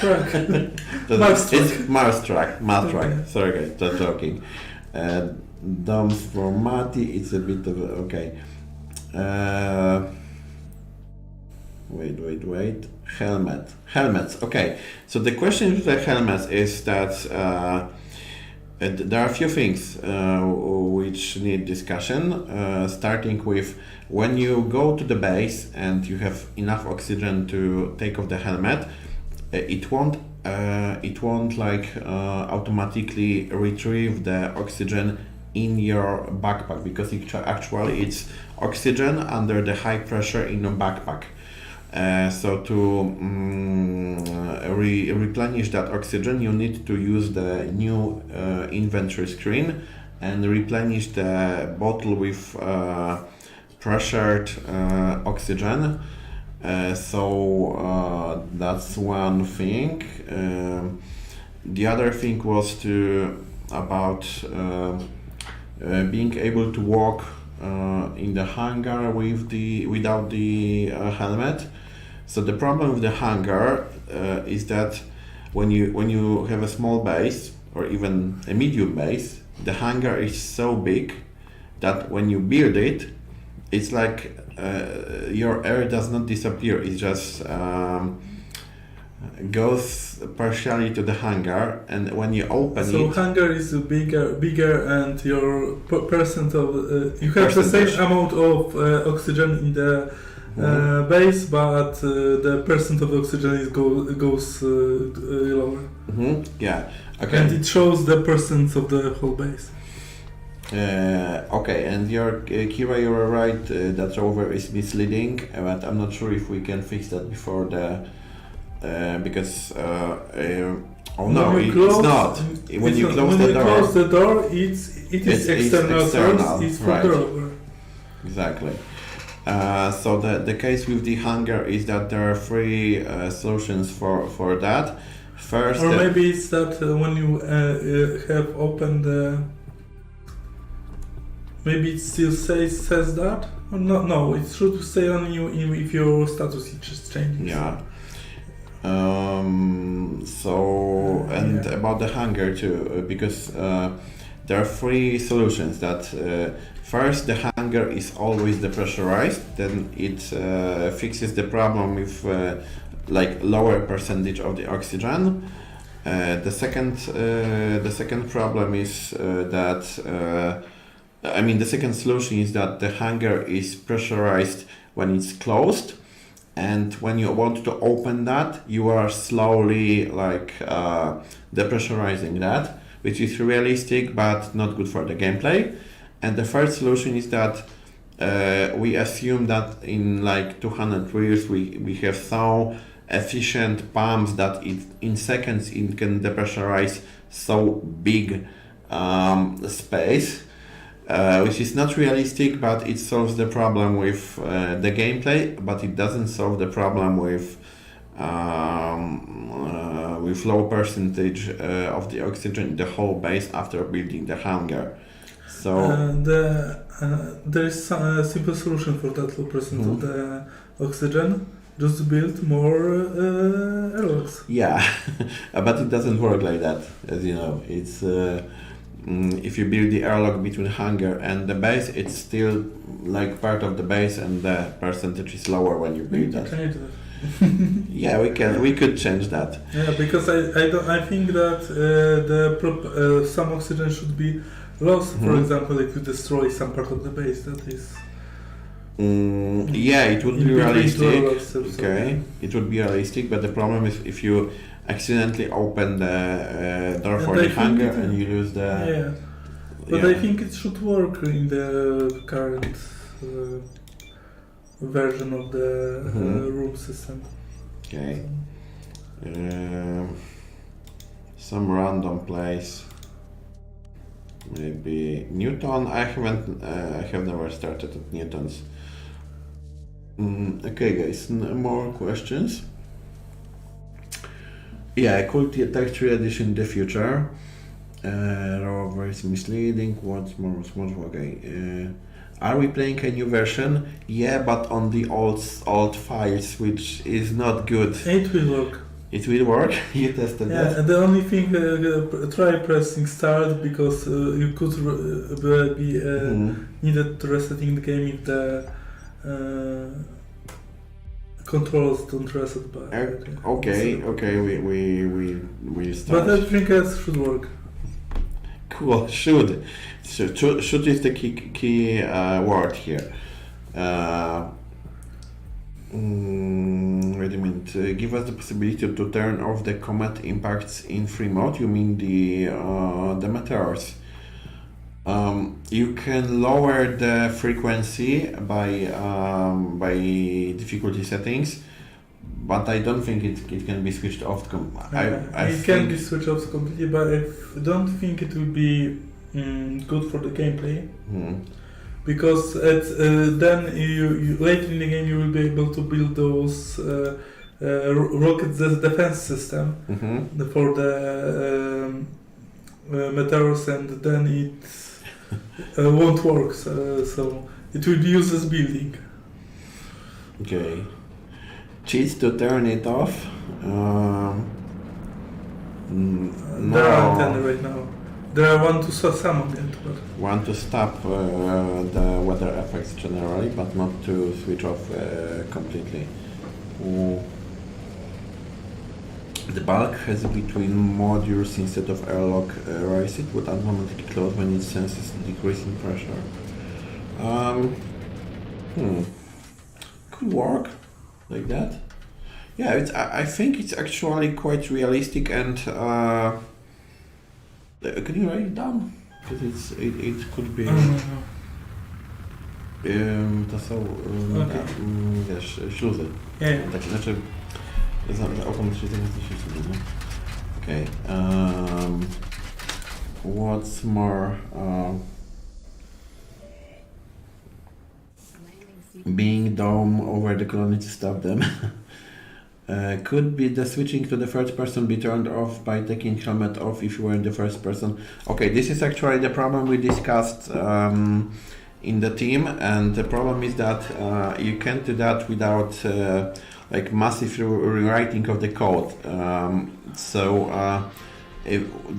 Mars Mars truck. Okay. Sorry guys, just joking. Doms for Mati, it's a bit of okay. Wait. Helmets. Okay. So the question with the helmets is that there are a few things which need discussion. Starting with when you go to the base and you have enough oxygen to take off the helmet, it won't automatically retrieve the oxygen in your backpack, because actually it's oxygen under the high pressure in your backpack. So to replenish that oxygen, you need to use the new inventory screen and replenish the bottle with pressured oxygen. So that's one thing. The other thing was about being able to walk in the hangar without the helmet. So the problem with the hangar is that when you have a small base or even a medium base, the hangar is so big that when you build it, it's like your air does not disappear. It just goes partially to the hangar, and when you open so it, hangar is bigger, and your percent of you have the same amount of oxygen in the base, but the percent of oxygen goes lower. Mm-hmm. Yeah. Okay. And it shows the percent of the whole base. Okay, and Kira, you were right. That rover is misleading, but I'm not sure if we can fix that before the because oh no, it's not. When you close the door, it is external source. It's for the rover. Exactly. So the case with the hangar is that there are three solutions for that. First, or maybe it's that when you have opened the. Maybe it still says that? Or no, it should say on you if your status is changing. Yeah. About the hangar too, because there are three solutions. That first, the hangar is always depressurized. Then it fixes the problem with lower percentage of the oxygen. The second problem is that. The second solution is that the hangar is pressurized when it's closed, and when you want to open that, you are slowly like depressurizing that, which is realistic but not good for the gameplay. And the third solution is that we assume that in like 200 years we have so efficient pumps that in seconds it can depressurize so big space, which is not realistic, but it solves the problem with the gameplay, but it doesn't solve the problem with low percentage of the oxygen in the whole base after building the hangar. So there is a simple solution for that low percent of the oxygen. Just build more airlocks. Yeah, but it doesn't work like that, as you know. It's if you build the airlock between hangar and the base, it's still like part of the base, and the percentage is lower when you build that. Can you do that? Yeah, we could change that. Yeah, because I think that some oxygen should be lost. For example, if you destroy some part of the base, that is. Yeah, it would be realistic. Steps, okay, it would be realistic, but the problem is if you accidentally open the door for the hangar and you lose the. Yeah, but I think it should work in the current version of the room system. Okay. Some random place. Maybe Newton. I have never started at Newton's. Okay, guys. More questions. Yeah, could the text re-edition in the future? Rover is misleading. What's more? Okay. Are we playing a new version? Yeah, but on the old files, which is not good. It will work. It will work? You tested that? Yeah, the only thing, try pressing start, because you could be needed to resetting the game if the controls don't reset back. Okay, we start. But everything else should work. Cool, should is the key word here. Wait a minute. Give us the possibility to turn off the comet impacts in free mode. You mean the meteors? You can lower the frequency by difficulty settings, but I don't think it can be switched off. It can be switched off completely, but I don't think it will be good for the gameplay. Because then you later in the game you will be able to build those rocket defense system for the meteors, and then it won't work. So it will be useless building. Okay. Cheats to turn it off. There are 10 right now. There are one to summon it, but one to stop the weather effects generally, but not to switch off completely. The bulk has between modules instead of airlock raise it would automatically close when it senses decreasing pressure. Could work like that. Yeah, I think it's actually quite realistic, and can you write it down? Because it could be. To są wiesz, śluzy. Yeah. Tak, znaczy automatycznie zamiast śluzy, nie? Okay. What's more? Being dome over the colony to stop them. Could be the switching to the first person be turned off by taking helmet off if you were in the first person. Okay, this is actually the problem we discussed in the team, and the problem is that you can't do that without like massive rewriting of the code.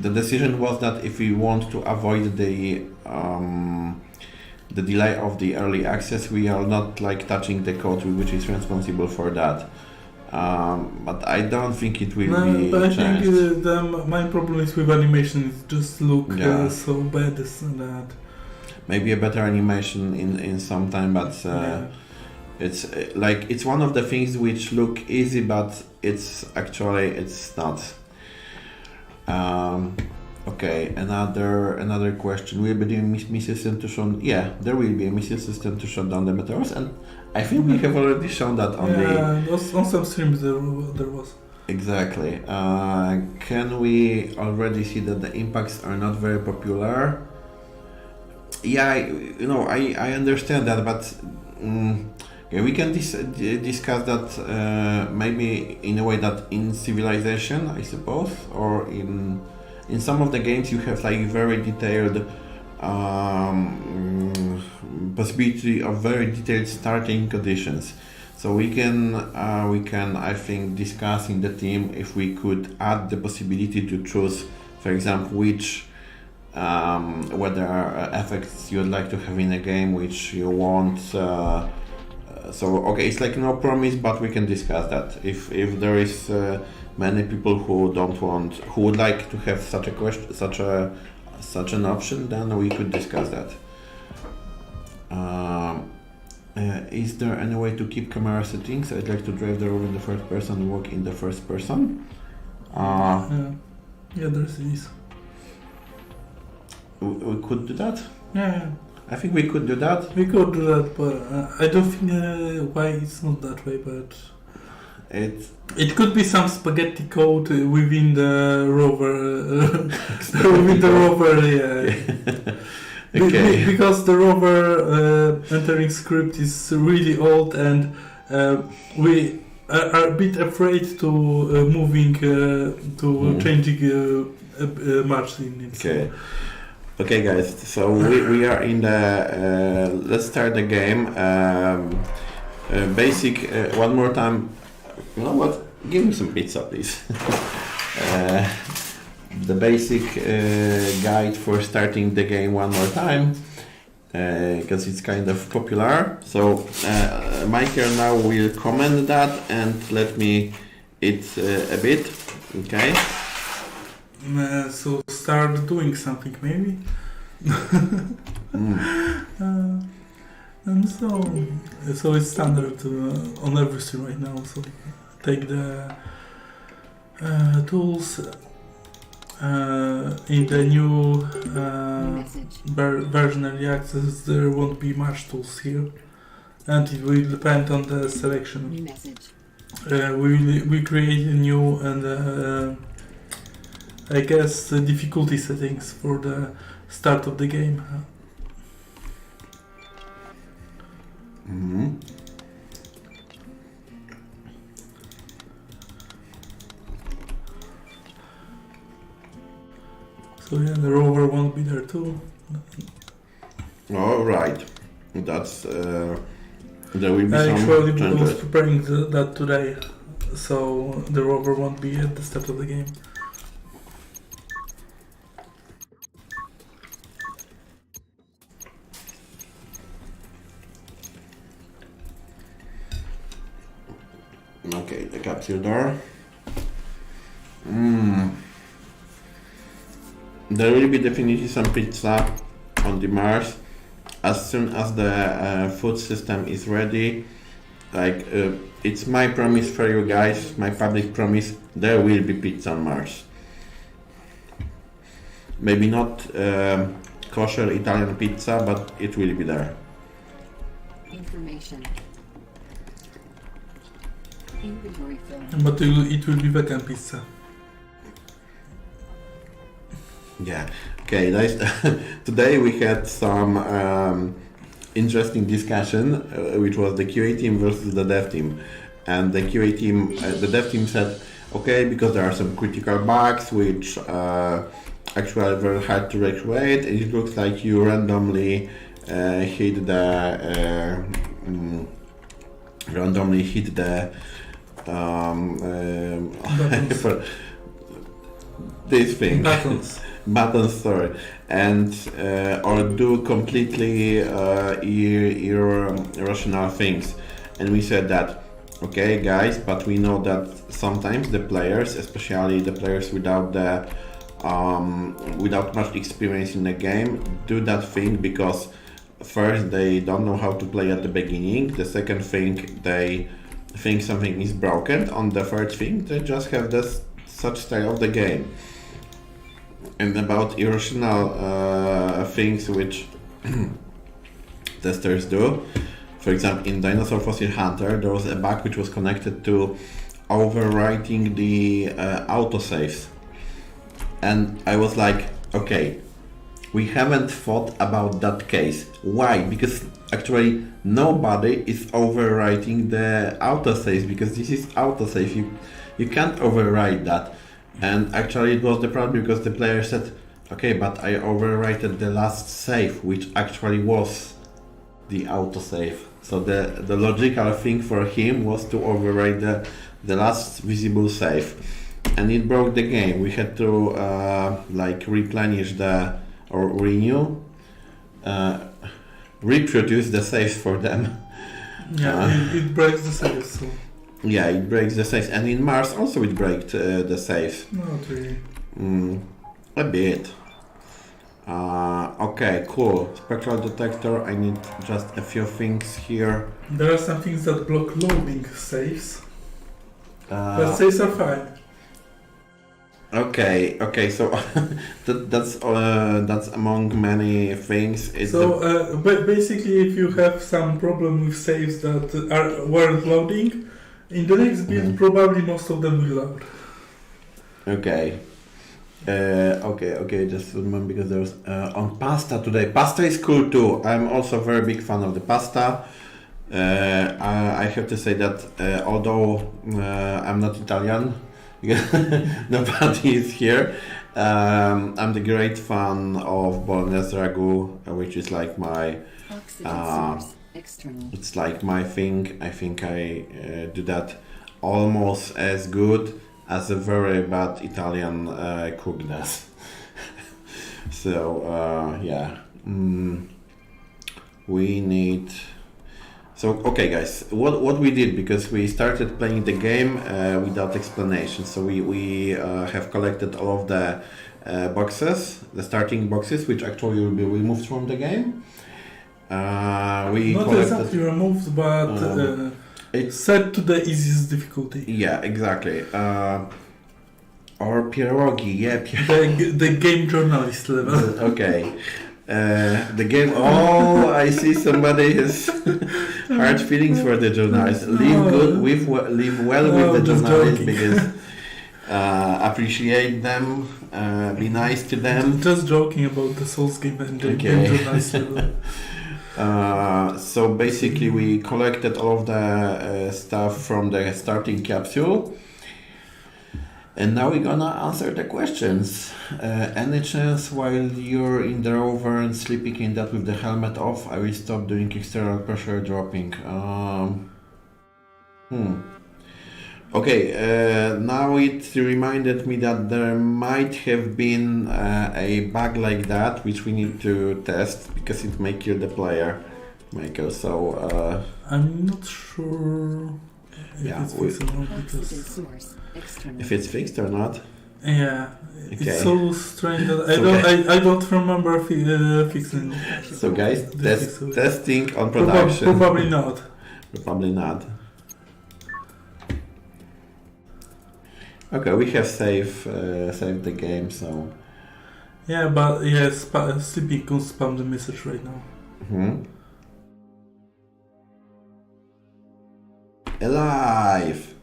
The decision was that if we want to avoid the delay of the early access, we are not like touching the code which is responsible for that. But I don't think it will be but changed. I think the main problem is with animation. It just look so bad as that. Maybe a better animation in some time, but It's like it's one of the things which look easy, but it's not. Okay, another question. Will be doing missile system to show? Yeah, there will be a missile system to shut down the meteors, and I think we have already shown that on on some streams there was. Exactly. Can we already see that the impacts are not very popular? Yeah, I understand that, but okay, we can discuss that maybe in a way that in Civilization, I suppose, or in some of the games you have like very detailed possibility of very detailed starting conditions. So we can I think discuss in the team if we could add the possibility to choose, for example, which whether effects you'd like to have in a game, which you want. So okay, it's like no promise, but we can discuss that. If there is many people who would like to have such a question, such an option, then we could discuss that. Is there any way to keep camera settings? I'd like to drive the rover in the first person and walk in the first person. Yeah, there's this. We could do that? Yeah. I think we could do that. We could do that, but I don't think why it's not that way, but it could be some spaghetti code within the rover. Within the rover, yeah. Okay. Because the rover entering script is really old, and we are a bit afraid to moving to changing much in it. Okay. Okay, guys. So we are in the. Let's start the game. Basic. One more time. You know what? Give me some pizza, please. The basic guide for starting the game one more time, because it's kind of popular. So Michael now will comment that and let me it a bit. Okay. So start doing something maybe. And so it's standard on everything right now. So take the tools in the new version early access. There won't be much tools here, and it will depend on the selection. We create a new and I guess the difficulty settings for the start of the game. Mm-hmm. So yeah, the rover won't be there too. All right, that's there will be Actually, some I was changes. preparing that today, so the rover won't be at the start of the game. Okay, the capsule door. There will be definitely some pizza on the Mars as soon as the food system is ready. Like it's my promise for you guys, my public promise. There will be pizza on Mars. Maybe not kosher Italian pizza, but it will be there. Information. Inventory fill. But it will be vegan pizza. Yeah. Okay, nice. Today we had some interesting discussion, which was the QA team versus the dev team. And the QA team, the dev team said, okay, because there are some critical bugs which actually are very hard to regulate, and it looks like you randomly hit the for this thing. Buttons, sorry, and or do completely irrational things. And we said that, okay, guys, but we know that sometimes the players, especially the players without much experience in the game, do that thing because first, they don't know how to play at the beginning. The second thing, they think something is broken. On the third thing, they just have this such style of the game. And about irrational things which testers do. For example, in Dinosaur Fossil Hunter, there was a bug which was connected to overwriting the autosaves. And I was like, okay, we haven't thought about that case. Why? Because actually nobody is overwriting the autosaves, because this is autosave. You can't overwrite that. And actually it was the problem because the player said, okay, but I overwrote the last save, which actually was the autosave. So the logical thing for him was to overwrite the last visible save. And it broke the game. We had to replenish or renew, reproduce the saves for them. Yeah, it breaks the saves. So. Yeah, it breaks the saves. And in Mars also it breaks the saves. Not really. A bit. Okay, cool. Spectral detector, I need just a few things here. There are some things that block loading saves. But saves are fine. Okay, so that's among many things. Basically, if you have some problem with saves that weren't loading, in the next build, probably most of them will load. Okay. Just remember, because there was on pasta today. Pasta is cool too. I'm also a very big fan of the pasta. I have to say that although I'm not Italian, nobody is here. I'm the great fan of bolognese ragu, which is like my. It's like my thing. I think I do that almost as good as a very bad Italian cook does. So yeah, we need. So okay, guys, what we did, because we started playing the game without explanation. So we have collected all of the boxes, the starting boxes, which actually will be removed from the game. We not exactly removed, but. It's set to the easiest difficulty. Yeah, exactly. Or pierogi, yeah. The game journalist level. Okay. The game. Oh, I see somebody has hard feelings for the journalist. Live well with the journalist, because appreciate them, be nice to them. Just joking about the Souls game and the game journalist level. So basically we collected all of the stuff from the starting capsule, and now we're gonna answer the questions. Any chance while you're in the rover and sleeping in that with the helmet off, I will stop doing external pressure dropping? Okay, now it reminded me that there might have been a bug like that, which we need to test, because it may kill the player, Michael. So I'm not sure if it's fixed or not, because if it's fixed or not. Yeah, okay. It's so strange that I don't remember fixing. So guys, testing on production. Probably not. Probably not. Okay, we have saved the game, so. Yeah, but yeah, Sleeping can spam the message right now. Alive.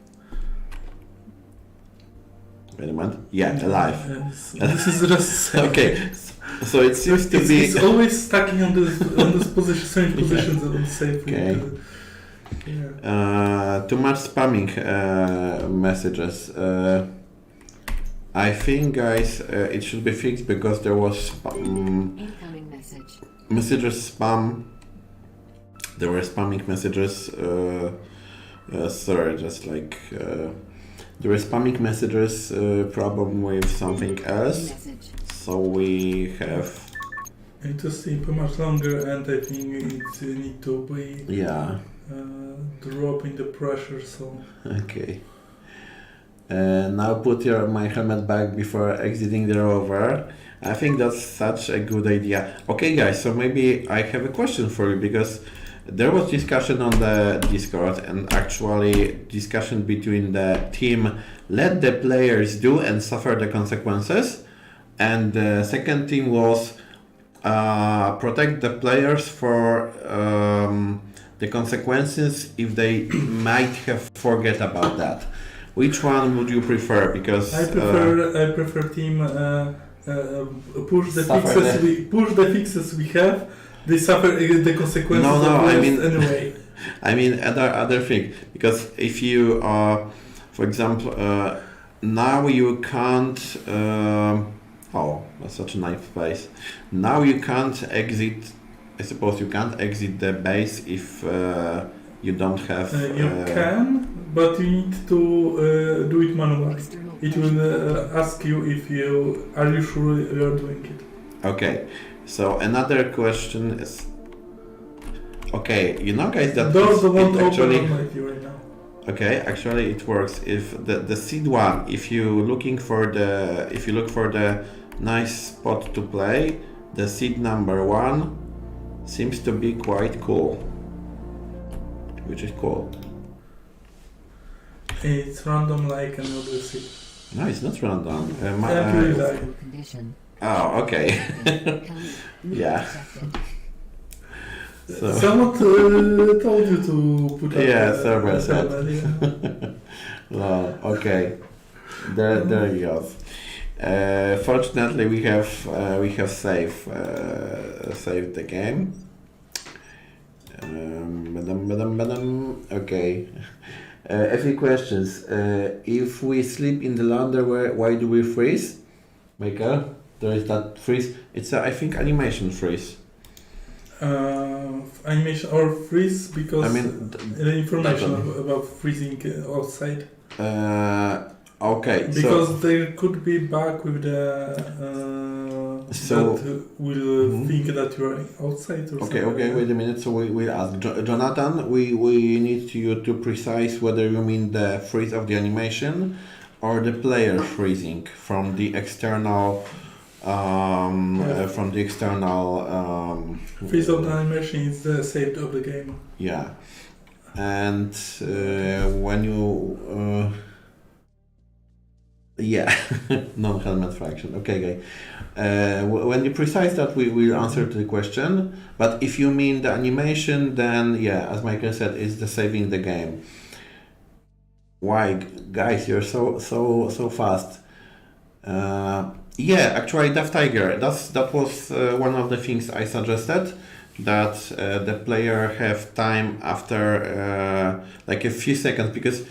Wait a minute. Yeah, alive. Yes. This is just okay. So it seems to be. It's always stuck on this position, same positions on the safe. Okay. Yeah. Too much spamming messages. I think, guys, it should be fixed, because there was incoming message. Messages spam. There were spamming messages. Sorry, just like there were spamming messages. Problem with something else. So we have. It will sleep much longer, and I think it need to be. Yeah. Dropping the pressure, so. Okay. Now put my helmet back before exiting the rover. I think that's such a good idea. Okay, guys, so maybe I have a question for you because there was discussion on the Discord and actually discussion between the team let the players do and suffer the consequences, and the second team was protect the players for the consequences if they might have forget about that. Which one would you prefer? Because I prefer team push the Suffer fixes we have. They suffer the consequences No, of I life mean- anyway. I mean other thing, because if you for example now you can't oh, that's such a nice place. Now you can't exit. I suppose you can't exit the base if you don't have. You can, but you need to do it manually. External It pressure will ask you if you are you sure you are doing it. Okay, so another question is. Okay, you know, guys, that Doors it won't open actually. automatically right now. Okay, actually it works. If the seed one, if you look for the nice spot to play, the seed number 1 seems to be quite cool. Which is cool. It's random like another seed. No, it's not random. Physical condition. Oh, okay. Helmet Yeah. detected. So- Someone told you to put up Yeah, the server said. helmet, yeah. Well, okay. There you go. Fortunately, we have saved the game. Okay. A few questions. If we sleep in the underwear, why do we freeze? Michael, there is that freeze. It's I think animation freeze. Animation or freeze because I mean, the information that one. about freezing outside. Okay. Because there could be bug with the So- that will Mhm. think that you are outside or Okay, something. wait a minute. So we ask Jonathan. We need you to precise whether you mean the freeze of the animation or the player freezing from the external. From the external. Freeze of the animation is the saved of the game. Yeah, and when you. Yeah, non-helmet fraction. Okay, guy. When you precise that, we will answer to the question. But if you mean the animation, then yeah, as Michael said, it's the saving the game. Why, guys? You're so fast. Yeah, actually, Death Tiger. That was one of the things I suggested. That the player have time after like a few seconds, because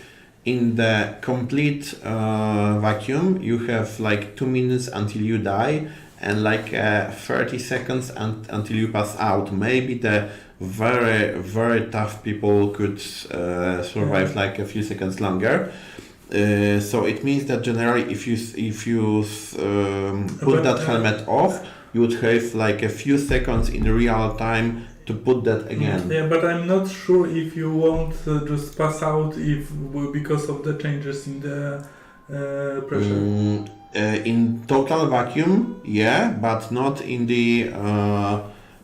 in the complete vacuum you have like 2 minutes until you die and like 30 seconds until you pass out. Maybe the very tough people could survive like a few seconds longer. So it means that generally if you put that helmet off, you would have like a few seconds in real time to put that again. Yeah, but I'm not sure if you won't just pass out because of the changes in the pressure. In total vacuum, yeah, but not in the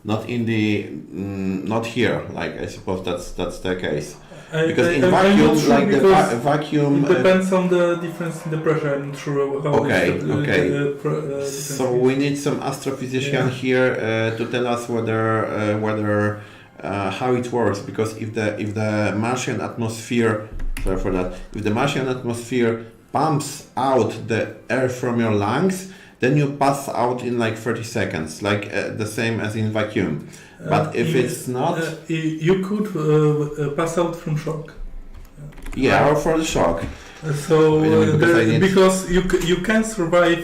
not here. Like I suppose that's the case. Because in I'm vacuum, not sure like the because vacuum. it depends on the difference in the pressure. I'm not sure how. Okay, it's okay. So we need some astrophysician Yeah. here to tell us whether how it works. Because if the Martian atmosphere, sorry for that, if the Martian atmosphere pumps out the air from your lungs, then you pass out in like 30 seconds, like the same as in vacuum. But if it's not, you could pass out from shock. yeah, or for the shock. So Wait a minute, because I need- because you can survive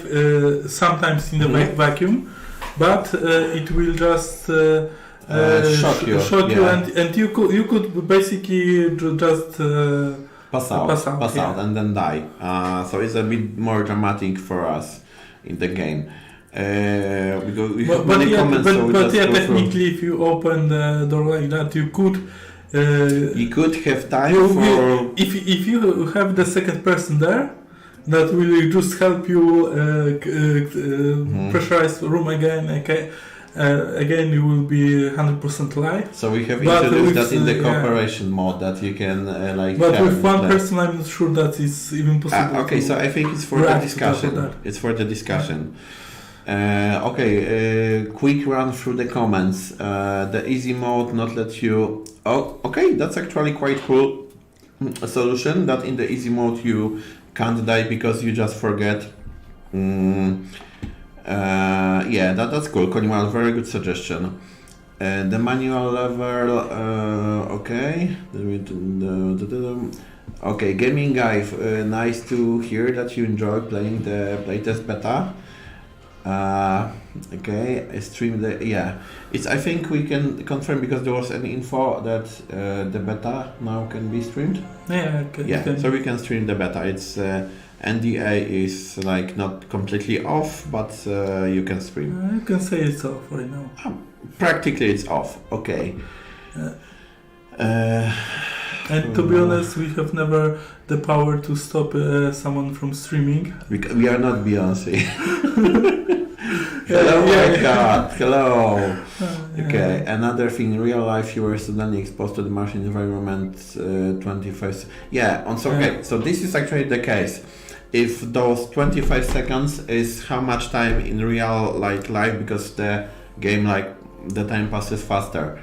sometimes in the Mhm. vacuum, but it will just Shock you, yeah. and you could basically just Pass out, Pass out, yeah. and then die. So it's a bit more dramatic for us in the game. Because we have many comments, so we just go through. technically, if you open the door like that, you could. You could have time You- for. If you have the second person there, that will just help you Mhm. pressurize the room again. Okay, again, you will be 100% live. So we have But introduced with, that in the yeah. cooperation mode that you can like. But have with one that. person, I'm not sure that is even possible. Okay, to so I think it's for the react to discussion. that. It's for the discussion. Quick run through the comments. The easy mode not let you. Oh, okay, that's actually quite cool solution. That in the easy mode you can't die because you just forget. Yeah, that's cool. Konimal, very good suggestion. The manual level, okay. Okay, gaming guy, nice to hear that you enjoy playing the playtest beta. Okay, I streamed the, yeah. It's, I think we can confirm because there was an info that the beta now can be streamed. Yeah, okay. Yeah, so we can stream the beta. It's NDA is like not completely off, but you can stream. You can say it's off right now. Practically it's off. Okay. And to be honest, we have never the power to stop someone from streaming. We are not Beyonce. Hello, my God. Hello. Okay, another thing, in real life you were suddenly exposed to the Martian environment 25. Yeah, okay, so this is actually the case. If those 25 seconds is how much time in real life, because the game, like, the time passes faster.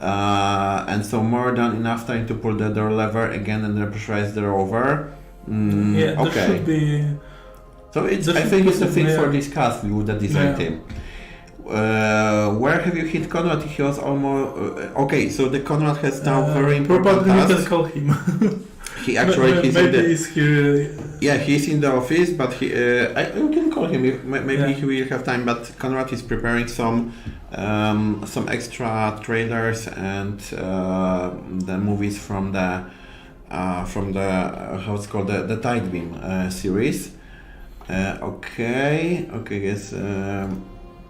And so more than enough time to pull the door lever again and repressurize the rover. Yeah, there Okay. should be. So it's, there I should think be it's a some- thing yeah. for discuss with the design Yeah. team. Where have you hit Conrad? He was almost okay. So the Conrad has now very important Probably we can tasks. call him. He actually he's in maybe the, he's here. yeah, he's in the office, but he you can call him. Maybe Yeah. he will have time. But Conrad is preparing some extra trailers and the movies from the how it's called, the Tide Beam series. Okay, yes.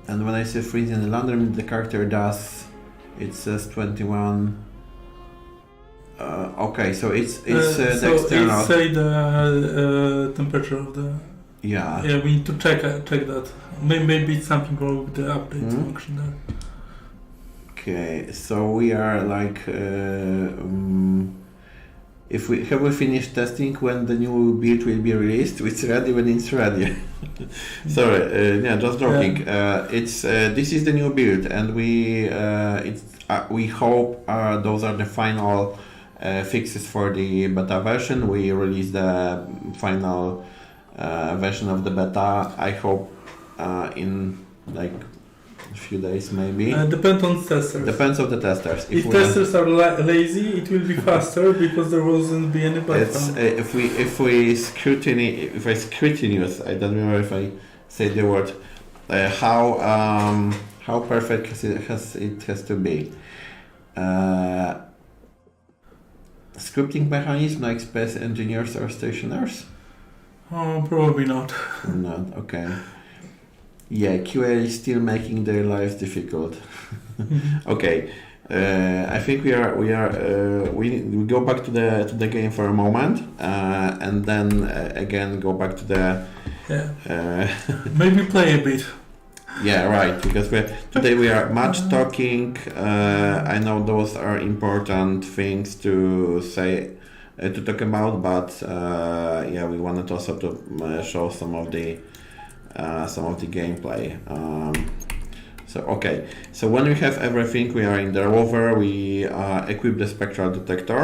And when I say freeze in the laundry, the character does. It says 21. Okay, so it's So the external. it's say the temperature of the. Yeah. Yeah, we need to check that. Maybe it's something wrong with the update Mhm. function there. Okay, so we are like. If we have we finished testing when the new build will be released? It's ready when it's ready. Sorry, yeah, just joking. It's this is the new build, and we hope those are the final fixes for the beta version. We release the final version of the beta. I hope in like a few days, maybe. Depends on testers. Depends on the testers. If we- testers are lazy, it will be faster because there wasn't be any It's button. if I scrutinize, I don't remember if I say the word, how perfect it has to be. Scripting mechanism like space engineers or stationers? Oh, probably not. Not okay. Yeah, QA is still making their lives difficult. Okay. I think we go back to the game for a moment, and then again go back to the Yeah. Maybe play a bit. yeah, right, because today we are much talking. I know those are important things to say, to talk about, but yeah, we wanted also to show some of the gameplay. So okay, so when we have everything, we are in the rover. We equip the spectral detector,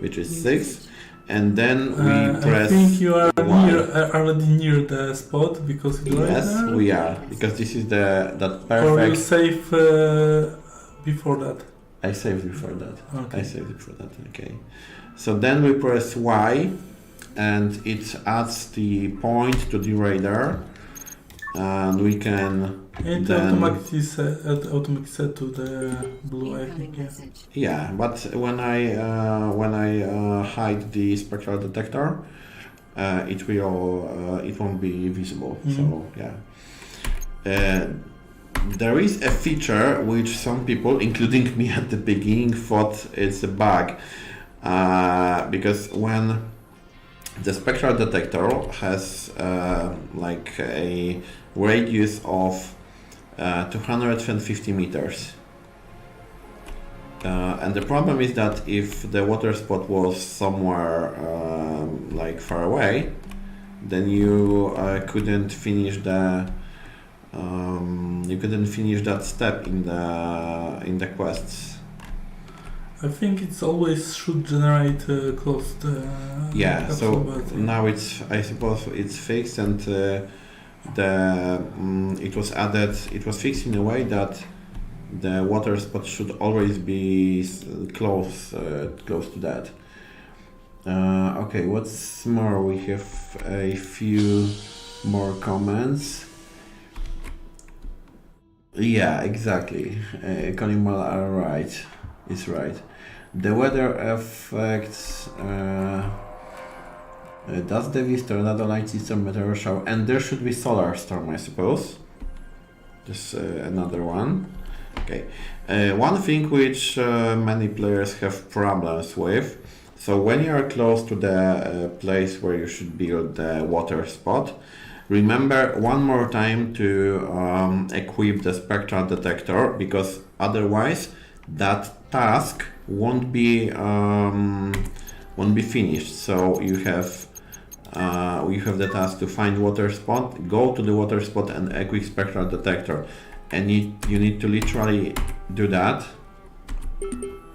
which is 6, and then we press. I think you are Y. already near the spot because you Yes, right there. we are, because this is that Or you perfect. save before that. I saved before that. Okay. I saved before that. Okay. So then we press Y, and it adds the point to the radar, and we can. It then- automatically set to the blue, I think. Yeah. Yeah, but when I hide the spectral detector, it won't be visible. Mhm. So yeah. There is a feature which some people, including me at the beginning, thought it's a bug, because when the spectral detector has like a radius of 250 meters. And the problem is that if the water spot was somewhere like far away, then you couldn't finish the that step in the quests. I think it's always should generate close to Yeah. So capsule, but, now I suppose it's fixed, and it was added. It was fixed in a way that the water spot should always be close to that. Okay, what's more? We have a few more comments. Yeah, exactly. Conimal are right. Is right. The weather affects. Does the V tornado light system meteor shower? And there should be solar storm, I suppose. Just another one. Okay. One thing which many players have problems with. So when you are close to the place where you should build the water spot, remember one more time to equip the spectral detector, because otherwise that task won't be finished. So you have the task to find water spot, go to the water spot and equip spectral detector, and you need to literally do that.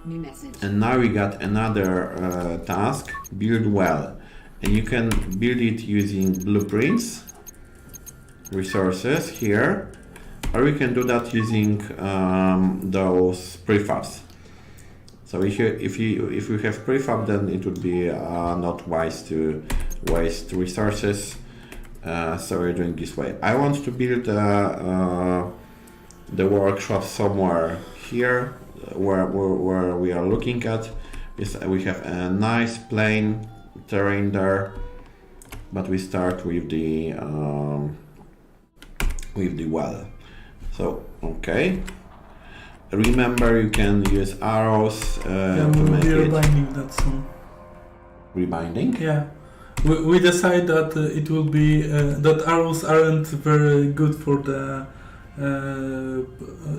New message. And now we got another task, build well, and you can build it using blueprints, resources here, or we can do that using those prefabs. So if you have prefab, then it would be not wise to waste resources. So we're doing this way. I want to build the workshop somewhere here, where we are looking at. We have a nice plain terrain there, but we start with the well. So okay. Remember, you can use arrows to make we're it. rebinding that soon. Rebinding? Yeah. We decide that it will be that arrows aren't very good for the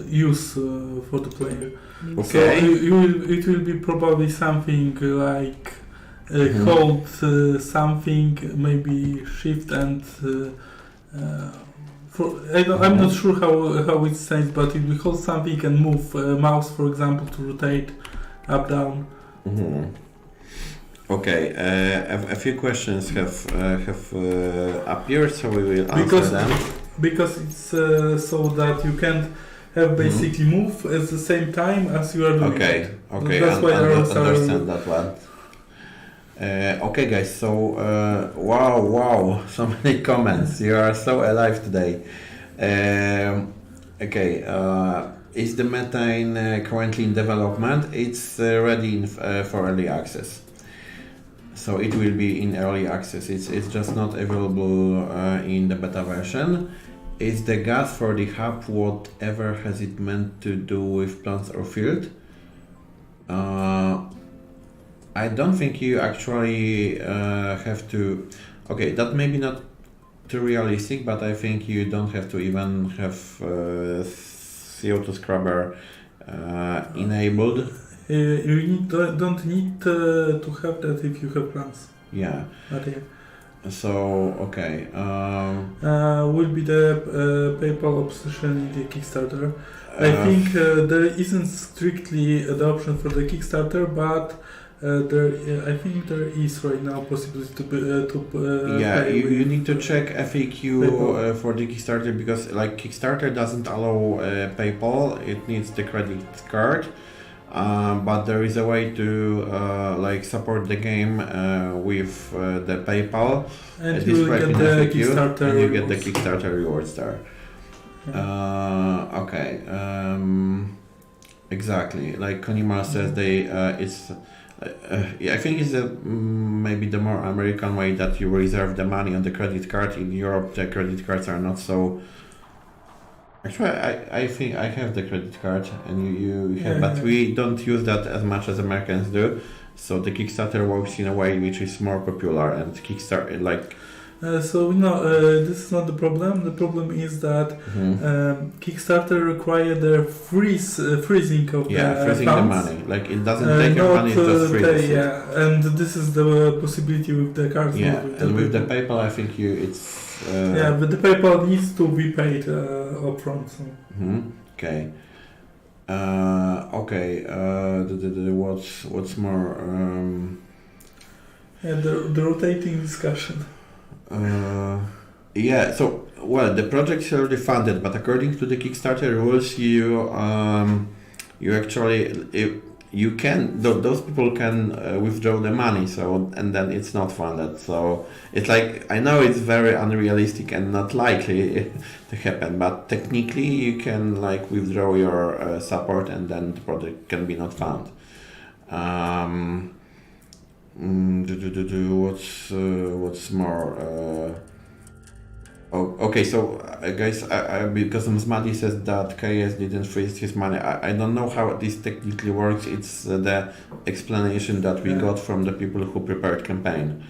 use for the player. Okay. So it will be probably something like hold something, maybe shift and I'm not sure how it says, but if we hold something and move mouse, for example, to rotate up down. Okay, a few questions have appeared, so we will answer them. Because it's so that you can't have basically move at the same time as you are doing it. Okay, That's why arrows are. understand that one. Okay, guys. So wow, so many comments. You are so alive today. Okay, is the methane currently in development? It's ready for early access. So it will be in early access. It's just not available in the beta version. Is the gas for the hub whatever has it meant to do with plants or field? I don't think you actually have to. Okay, that may be not too realistic, but I think you don't have to even have CO2 scrubber enabled. You don't need to have that if you have plans. Yeah. But yeah. So okay. Will be the PayPal obsession in the Kickstarter. I think there isn't strictly the option for the Kickstarter, but I think there is right now possibility to yeah, pay you need to check FAQ for the Kickstarter, because like Kickstarter doesn't allow PayPal. It needs the credit card. But there is a way to like support the game with the PayPal. and you will get the Kickstarter and you get the rewards. Kickstarter rewards there. Yeah. Okay. Exactly. Like Konima says, they it's. I think it's maybe the more American way that you reserve the money on the credit card. In Europe, the credit cards are not so. Actually, I think I have the credit card, and you have, but we don't use that as much as Americans do. So the Kickstarter works in a way which is more popular, and Kickstarter like. This is not the problem. The problem is that Kickstarter require the freezing of freezing the the funds. money. Like it doesn't take your money, it just freezes it. And this is the possibility with the cards. Yeah, and with the PayPal, I think it's. But the PayPal needs to be paid upfront. So. Okay. What's more? The rotating discussion. The project is already funded, but according to the Kickstarter rules, you actually you can those people can withdraw the money. So and then it's not funded. So it's like, I know it's very unrealistic and not likely to happen, but technically you can like withdraw your support, and then the project can be not found. What's more? Guys, because Msmati says that KS didn't freeze his money. I don't know how this technically works. It's the explanation that we got from the people who prepared campaign.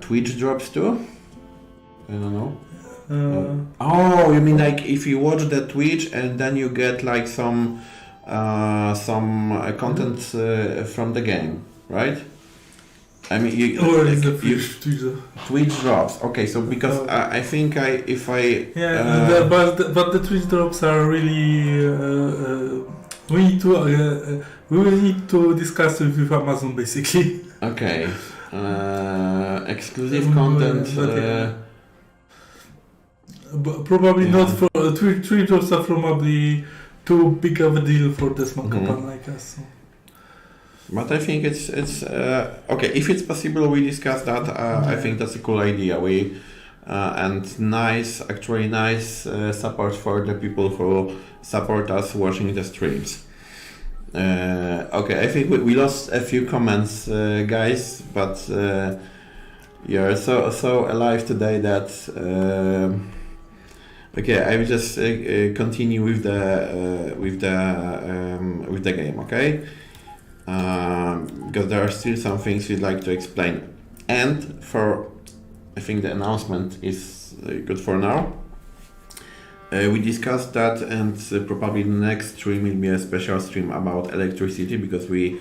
Twitch drops too? I don't know. You mean like if you watch the Twitch and then you get like some content from the game, right? I mean, Twitch drops. Okay, so because I think but the Twitch drops are really we will need to discuss it with Amazon basically. Okay, exclusive content. Probably not for Twitch drops are probably too big of a deal for the small company like us. So. But I think it's okay. If it's possible, we discuss that. I think that's a cool idea. And nice support for the people who support us watching the streams. I think we lost a few comments, guys, but you're so alive today that. I will just continue with the game. Okay. Because there are still some things we'd like to explain, and I think the announcement is good for now. We discussed that, and probably the next stream will be a special stream about electricity, because we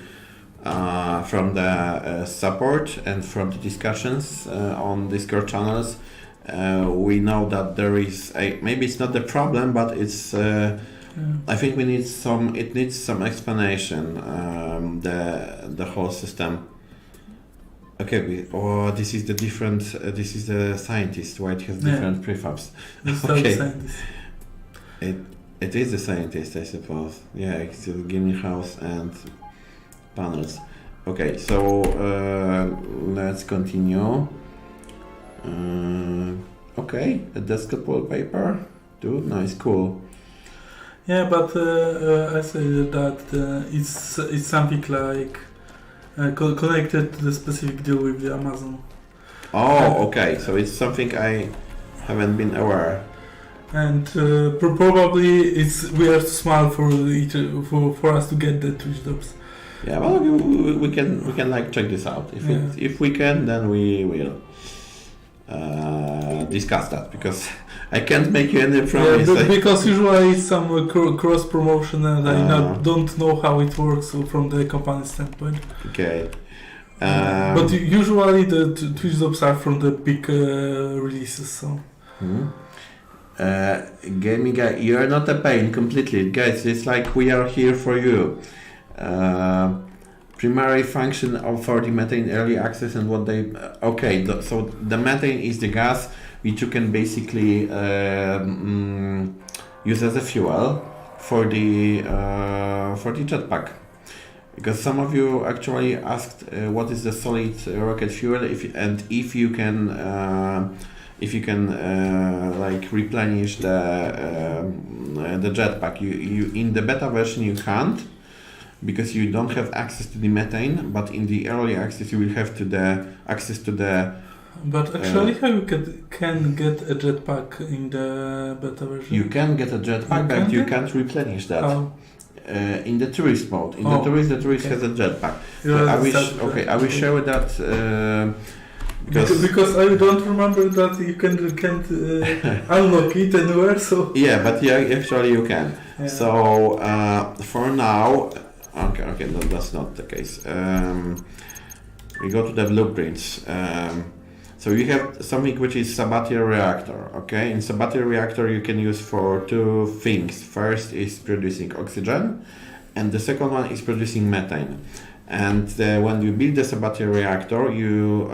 from the support and from the discussions on Discord channels, we know that there is maybe it's not the problem, but it's I think it needs some explanation, the whole system. Okay, this is the different. This is the scientist. Why it has different prefabs? Okay, it is the scientist, I suppose. Yeah, it's the gaming house and panels. Okay, so let's continue. Okay, a desktop wallpaper. Dude, nice, cool. Yeah, but I say that it's something like connected to the specific deal with the Amazon. Oh, okay. So it's something I haven't been aware. And probably we are too small for us to get the Twitch drops. Yeah, well, we can like check this out. If we can, then we will discuss that, because I can't make you any promise. Yeah, because usually it's some cross promotion, and I don't know how it works from the company standpoint. Okay. But usually the Twitch drops are from the big releases. So. Gaming guy, you are not a pain completely, guys. It's like we are here for you. Primary function for the methane early access and what they so the methane is the gas which you can basically use as a fuel for the jetpack, because some of you actually asked what is the solid rocket fuel, if you can like replenish the jetpack. You in the beta version you can't, because you don't have access to the methane, but in the early access you will have access to the. But actually, how you can get a jetpack in the beta version? You can get a jetpack, but you can't replenish that. In the tourist mode. In the tourist okay. has a jetpack. Yeah, I wish. that's Okay, I will show that. Because I don't remember that you can't unlock it anywhere. So Yeah, but yeah, actually you can. yeah. So for now, okay, no, that's not the case. We go to the blueprints. So you have something which is Sabatier reactor. Okay, in Sabatier reactor you can use for two things. First is producing oxygen, and the second one is producing methane. And when you build the Sabatier reactor, you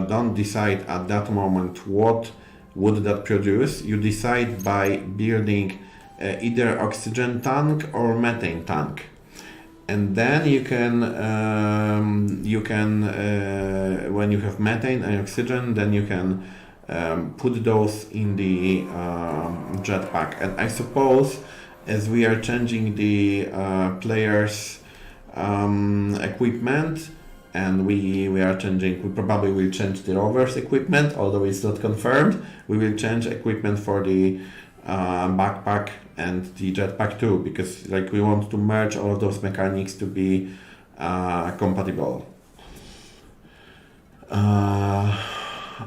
don't decide at that moment what would that produce. You decide by building either oxygen tank or methane tank, and then you can when you have methane and oxygen, then you can put those in the jetpack. And I suppose as we are changing the players equipment, and we probably will change the rover's equipment, although it's not confirmed. We will change equipment for the backpack and the jetpack too, because like we want to merge all of those mechanics to be compatible.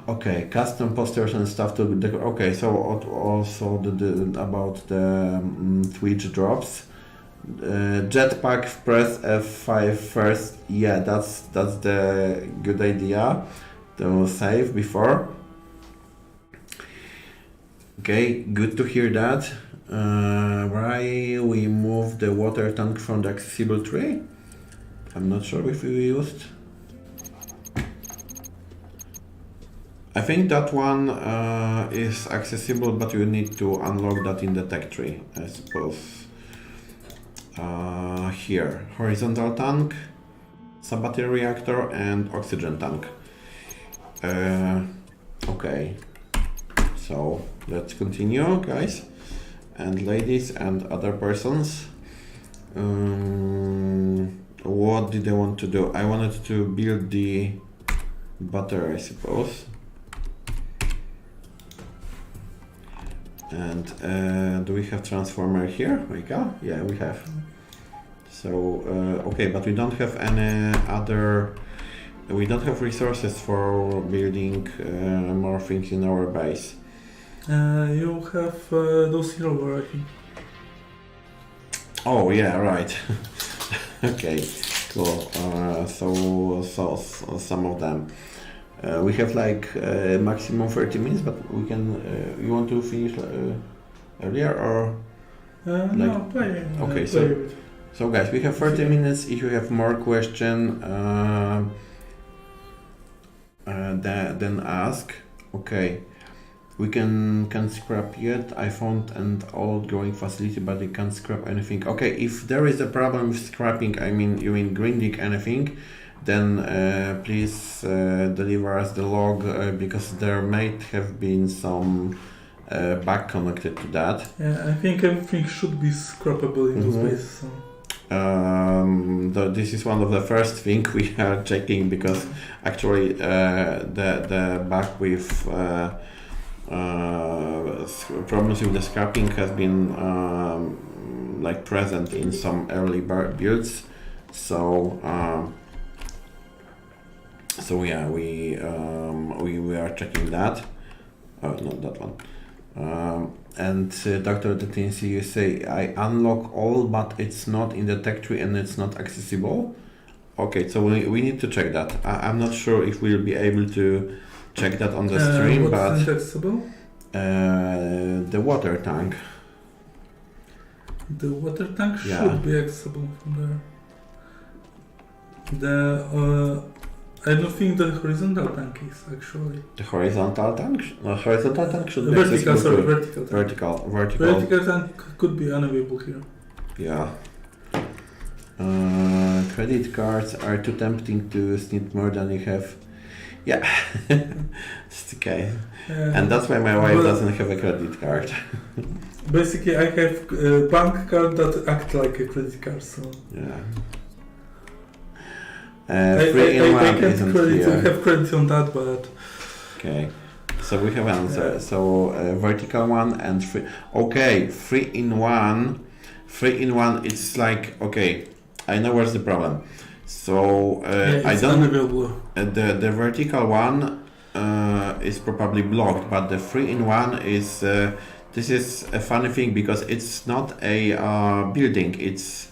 Okay, custom posters and stuff to okay. So also about the Twitch drops. Jetpack, press F5 first. Yeah, that's the good idea to save before. Okay, good to hear that. Why we moved the water tank from the accessible tree? I'm not sure if we used. I think that one is accessible, but you need to unlock that in the tech tree, I suppose. Here, horizontal tank, Sabatier reactor, and oxygen tank. Okay, so let's continue, guys, and ladies, and other persons. What did I want to do? I wanted to build the battery, I suppose. And do we have transformer here, Mika? Yeah, we have. So okay, but we don't have any other. We don't have resources for building more things in our base. You have those rover, I think. Oh yeah, right. Okay, cool. So some of them. We have like maximum 30 minutes, but we can. You want to finish earlier or? No, play. Okay, play so guys, we have 30 minutes. If you have more question, then ask. Okay, we can scrap yet. I found an old growing facility, but we can't scrap anything. Okay, if there is a problem with scrapping, I mean you mean grinding anything, then please deliver us the log because there might have been some bug connected to that. Yeah, I think everything should be scrappable into space. So. This is one of the first things we are checking because actually the bug with problems with the scrapping has been like present in some early builds. So yeah, we are checking that. Oh, not that one. And Dr. Detinsi, you say I unlock all, but it's not in the tech tree and it's not accessible. Okay, so we need to check that. I'm not sure if we'll be able to check that on the stream, but what's accessible? The water tank. The water tank Yeah. should be accessible from there. I don't think the horizontal tank is actually. The horizontal tank? No, horizontal tank should be Vertical, accessible sorry, too. vertical tank. Vertical tank could be unavailable here. Yeah. Credit cards are too tempting to sneak more than you have. Yeah, it's okay. And that's why my wife doesn't have a credit card. Basically, I have a bank card that acts like a credit card, so... Yeah. I isn't here. have credit on that, but... Okay, so we have answer. So vertical one and 3. Okay, 3-in-1. 3-in-1, it's like, okay, I know where's the problem. So I it's don't. unavailable. The vertical one is probably blocked, but the 3-in-1 is. This is a funny thing because it's not a building. It's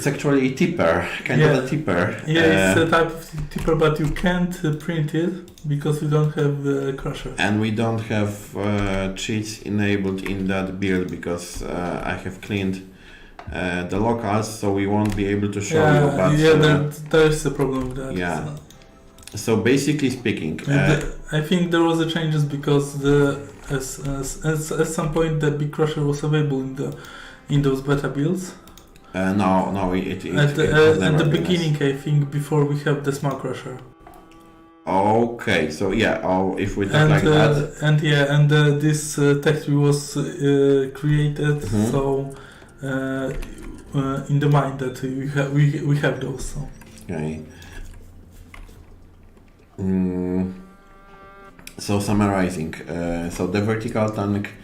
actually a tipper, kind of a tipper. Yeah, it's a type of tipper, but you can't print it because we don't have the crusher. And we don't have cheats enabled in that build because I have cleaned the locals, so we won't be able to show you. But there's a problem with that. Yeah. So basically speaking, I think there was a changes because at some point the big crusher was available in those beta builds. No, it at has never the been beginning, I think, before we have the smart crusher. Okay, so yeah, if we talk like that. And this text was created so in the mind that we have those. So. Okay. So summarizing, so the vertical tank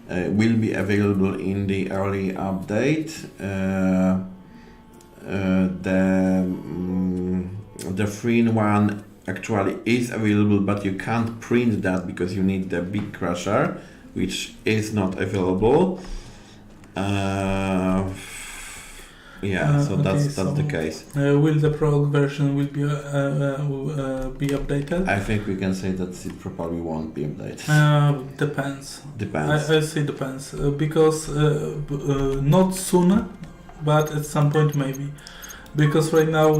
will be available in the early update. The 3-in-1 actually is available, but you can't print that because you need the big crusher, which is not available. So that's the case. Will the prologue version will be updated? I think we can say that it probably won't be updated. Depends. Depends. I say depends because not soon, but at some point maybe. Because right now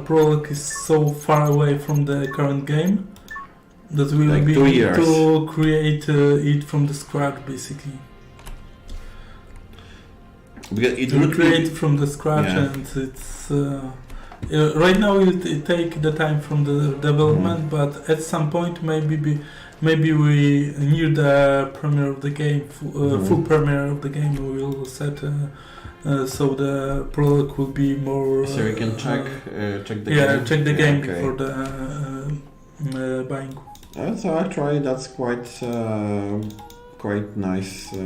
prologue is so far away from the current game that we will be 2 years to create it from the scratch basically. Because it will would create from the scratch, and it's right now it take the time from the development, but at some point maybe we near the premiere of the game, full premiere of the game, we will set so the prologue will be more. So we can check the game. Yeah, check the game okay. before the buying. So actually, that's quite nice. Wait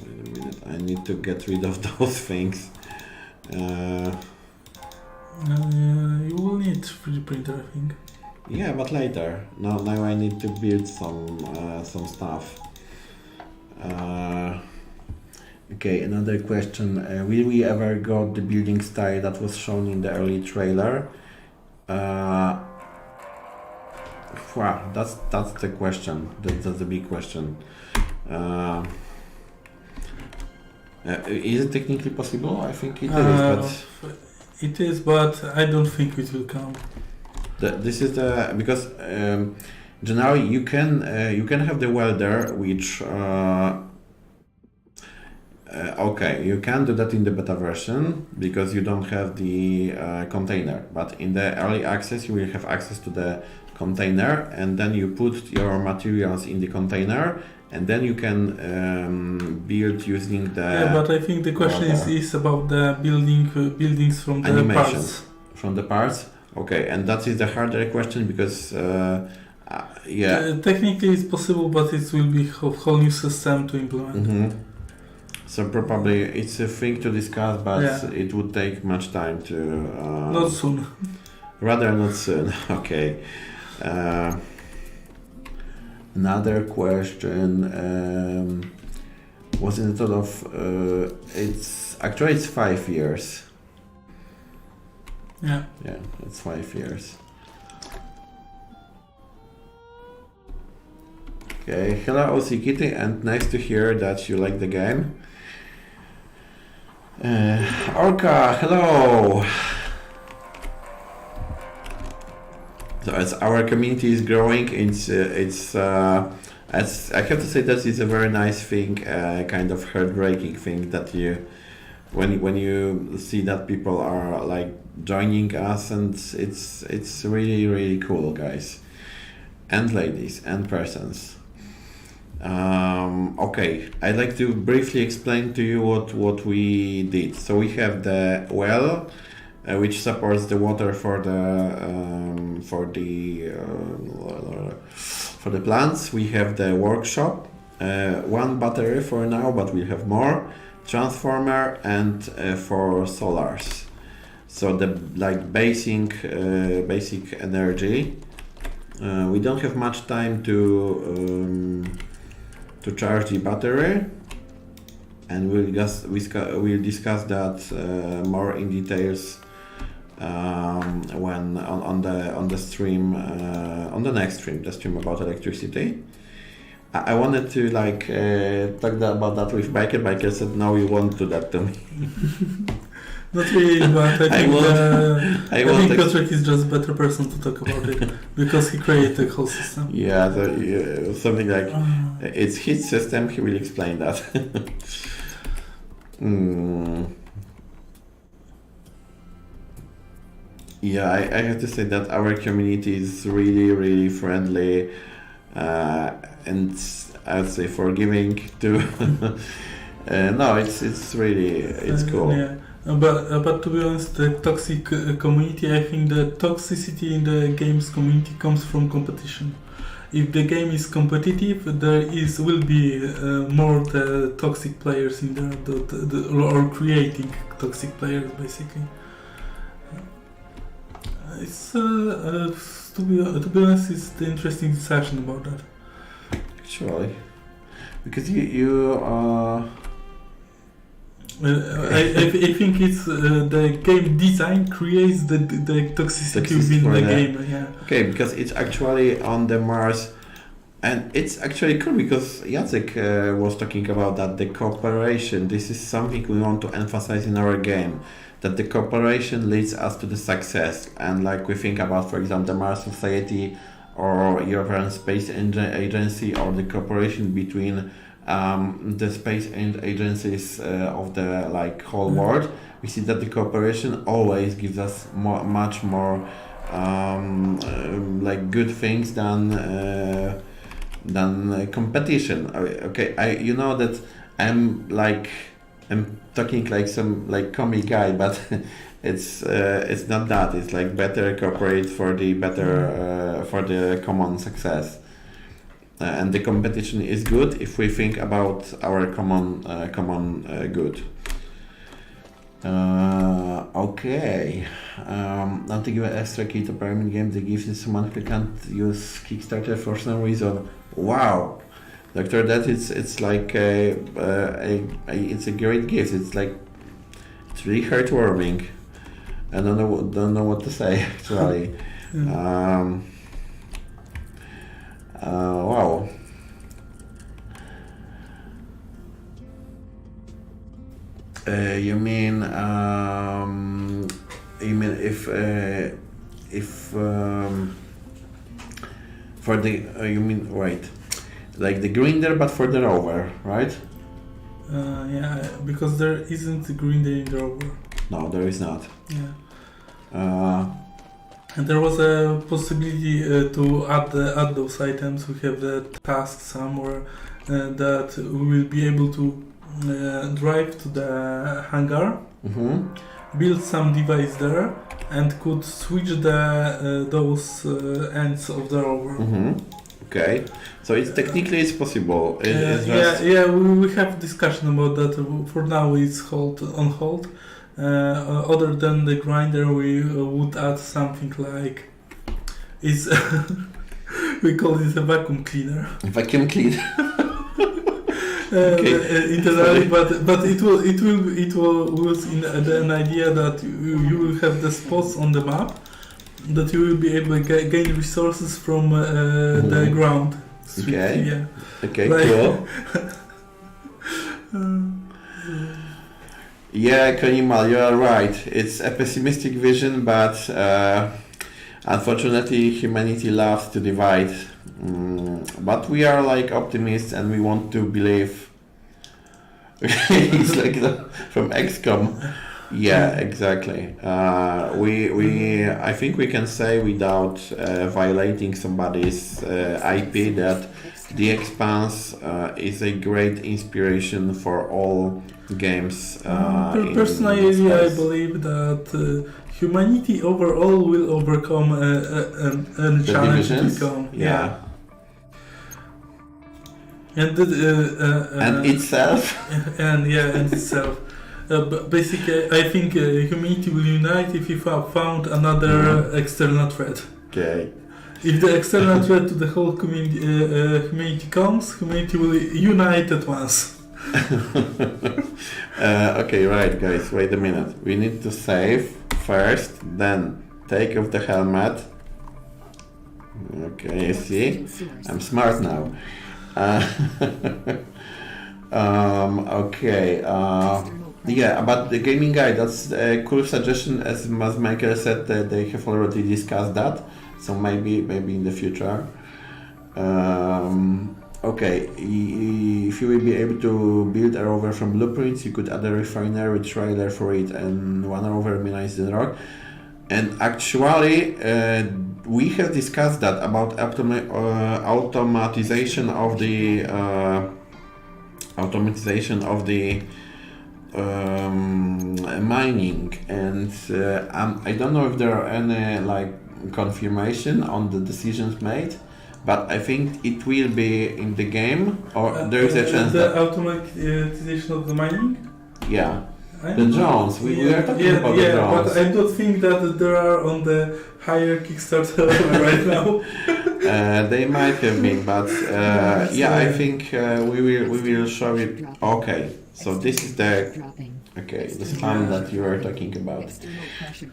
a minute, I need to get rid of those things. You will need 3D printer, I think. Yeah, but later. Now I need to build some stuff. Okay, another question. Will we ever got the building style that was shown in the early trailer? Wow, that's the question. That's the big question. Is it technically possible? I think it is, but it is, but I don't think it will come. This is because generally you can have the welder, which okay, you can do that in the beta version because you don't have the container. But in the early access, you will have access to the container, and then you put your materials in the container, and then you can build using the. Yeah, but I think the question is about the buildings from the animations. parts. From the parts. Okay, and that is the harder question because technically it's possible, but it will be a whole new system to implement. So probably it's a thing to discuss, but it would take much time to. Not soon. Rather not soon. Okay. Another question was in the thought of it's 5 years. Yeah. Yeah, it's 5 years. Okay, hello OC Kitty, and nice to hear that you like the game. Orca, hello! So as our community is growing, it's as I have to say that it's a very nice thing, kind of heartbreaking thing that you, when you see that people are like joining us, and it's really cool, guys, and ladies and persons. Okay, I'd like to briefly explain to you what we did. So we have the well, which supports the water for the plants. We have the workshop, one battery for now, but we'll have more, transformer, and 4 solars. So the basic energy. We don't have much time to charge the battery, and we'll discuss that more in details when on the stream on the next stream, the stream about electricity. I wanted to talk about that with Biker. Biker said, "No, you won't do that to me." Not really, but I think Piotrek is just a better person to talk about it because he created the whole system. Yeah, something like it's his system. He will explain that. Yeah, I have to say that our community is really, really friendly, and I would say forgiving too. No, it's really cool. Yeah. But to be honest, the toxic community, I think the toxicity in the games community comes from competition. If the game is competitive, will be more the toxic players in there, or creating toxic players basically. It's to be honest, it's the interesting discussion about that. Actually, because you I think it's the game design creates the toxicity within the game. Yeah. Okay, because it's actually on the Mars, and it's actually cool because Jacek was talking about that the cooperation. This is something we want to emphasize in our game, that the cooperation leads us to the success. And we think about, for example, the Mars Society or European Space Agency, or the cooperation between the space agencies of the whole world. We see that the cooperation always gives us much more good things than competition. Okay, you know that I'm talking like some comic guy, but it's not that. It's better cooperate for the better for the common success. And the competition is good if we think about our common good. Okay. Not to give an extra key to pyramid game, the gift is someone who can't use Kickstarter for some reason. Wow, Doctor, that it's it's a great gift. It's really heartwarming. I don't know what to say actually. Wow. You mean if for the you mean right, the grinder but for the rover, right? Yeah, because there isn't a grinder in the rover. No, there is not. Yeah. And there was a possibility to add those items. We have the task somewhere that we will be able to drive to the hangar, build some device there, and could switch those ends of the rover. Okay, so it's technically it's possible. We have discussion about that. For now, it's on hold. Other than the grinder, we would add something we call it a vacuum cleaner. Vacuum cleaner. Internally, but it was in an idea that you will have the spots on the map that you will be able to gain resources from the ground. Okay. Yeah. Okay. Cool. Yeah, Konimal, you are right. It's a pessimistic vision, but unfortunately, humanity loves to divide. But we are optimists, and we want to believe. It's from XCOM. Yeah, exactly. I think we can say without violating somebody's IP that The Expanse is a great inspiration for all games. Personally, I believe that humanity overall will overcome a challenge to become. Yeah. and itself. and itself. Basically, I think humanity will unite if you found another external threat. Okay. If the external threat to the whole humanity comes, humanity will unite at once. Okay, right, guys. Wait a minute. We need to save first, then take off the helmet. Okay, you see, I'm smart now. Okay. Yeah, about the gaming guide, that's a cool suggestion. As Michael said, that they have already discussed that, so maybe in the future. Okay, if you will be able to build a rover from blueprints, you could add a refinery trailer for it, and one rover minimize the rock. And actually, we have discussed that about automatization of the mining, and I don't know if there are any confirmation on the decisions made, but I think it will be in the game, or there is a chance the that automatization of the mining. Yeah, the drones. We are talking about the drones. But I don't think that there are on the higher Kickstarter right now. They might have been, but I think we will show it. Okay, so this is the spam that you are talking about.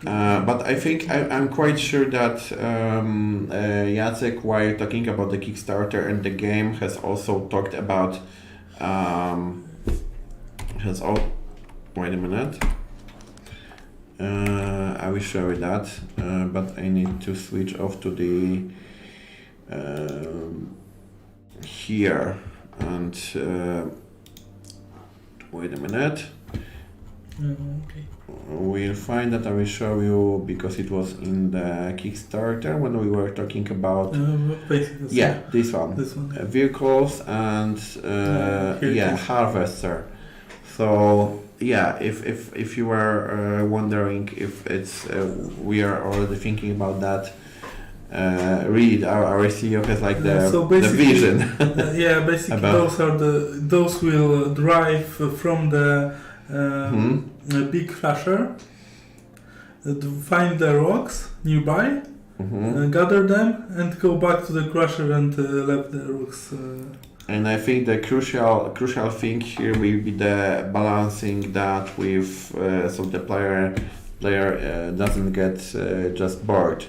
But I think I'm quite sure that Jacek, while talking about the Kickstarter and the game, has also talked about wait a minute. I will show you that, but I need to switch off to the here, and wait a minute. Okay. We'll find that. I will show you because it was in the Kickstarter when we were talking about this one, vehicles and harvester. So if you were wondering if it's we are already thinking about that, read our CEO has the vision. Basically those will drive from the big flasher, find the rocks nearby, gather them, and go back to the crusher and left the rocks. And I think the crucial thing here will be the balancing that with so the player doesn't get just bored.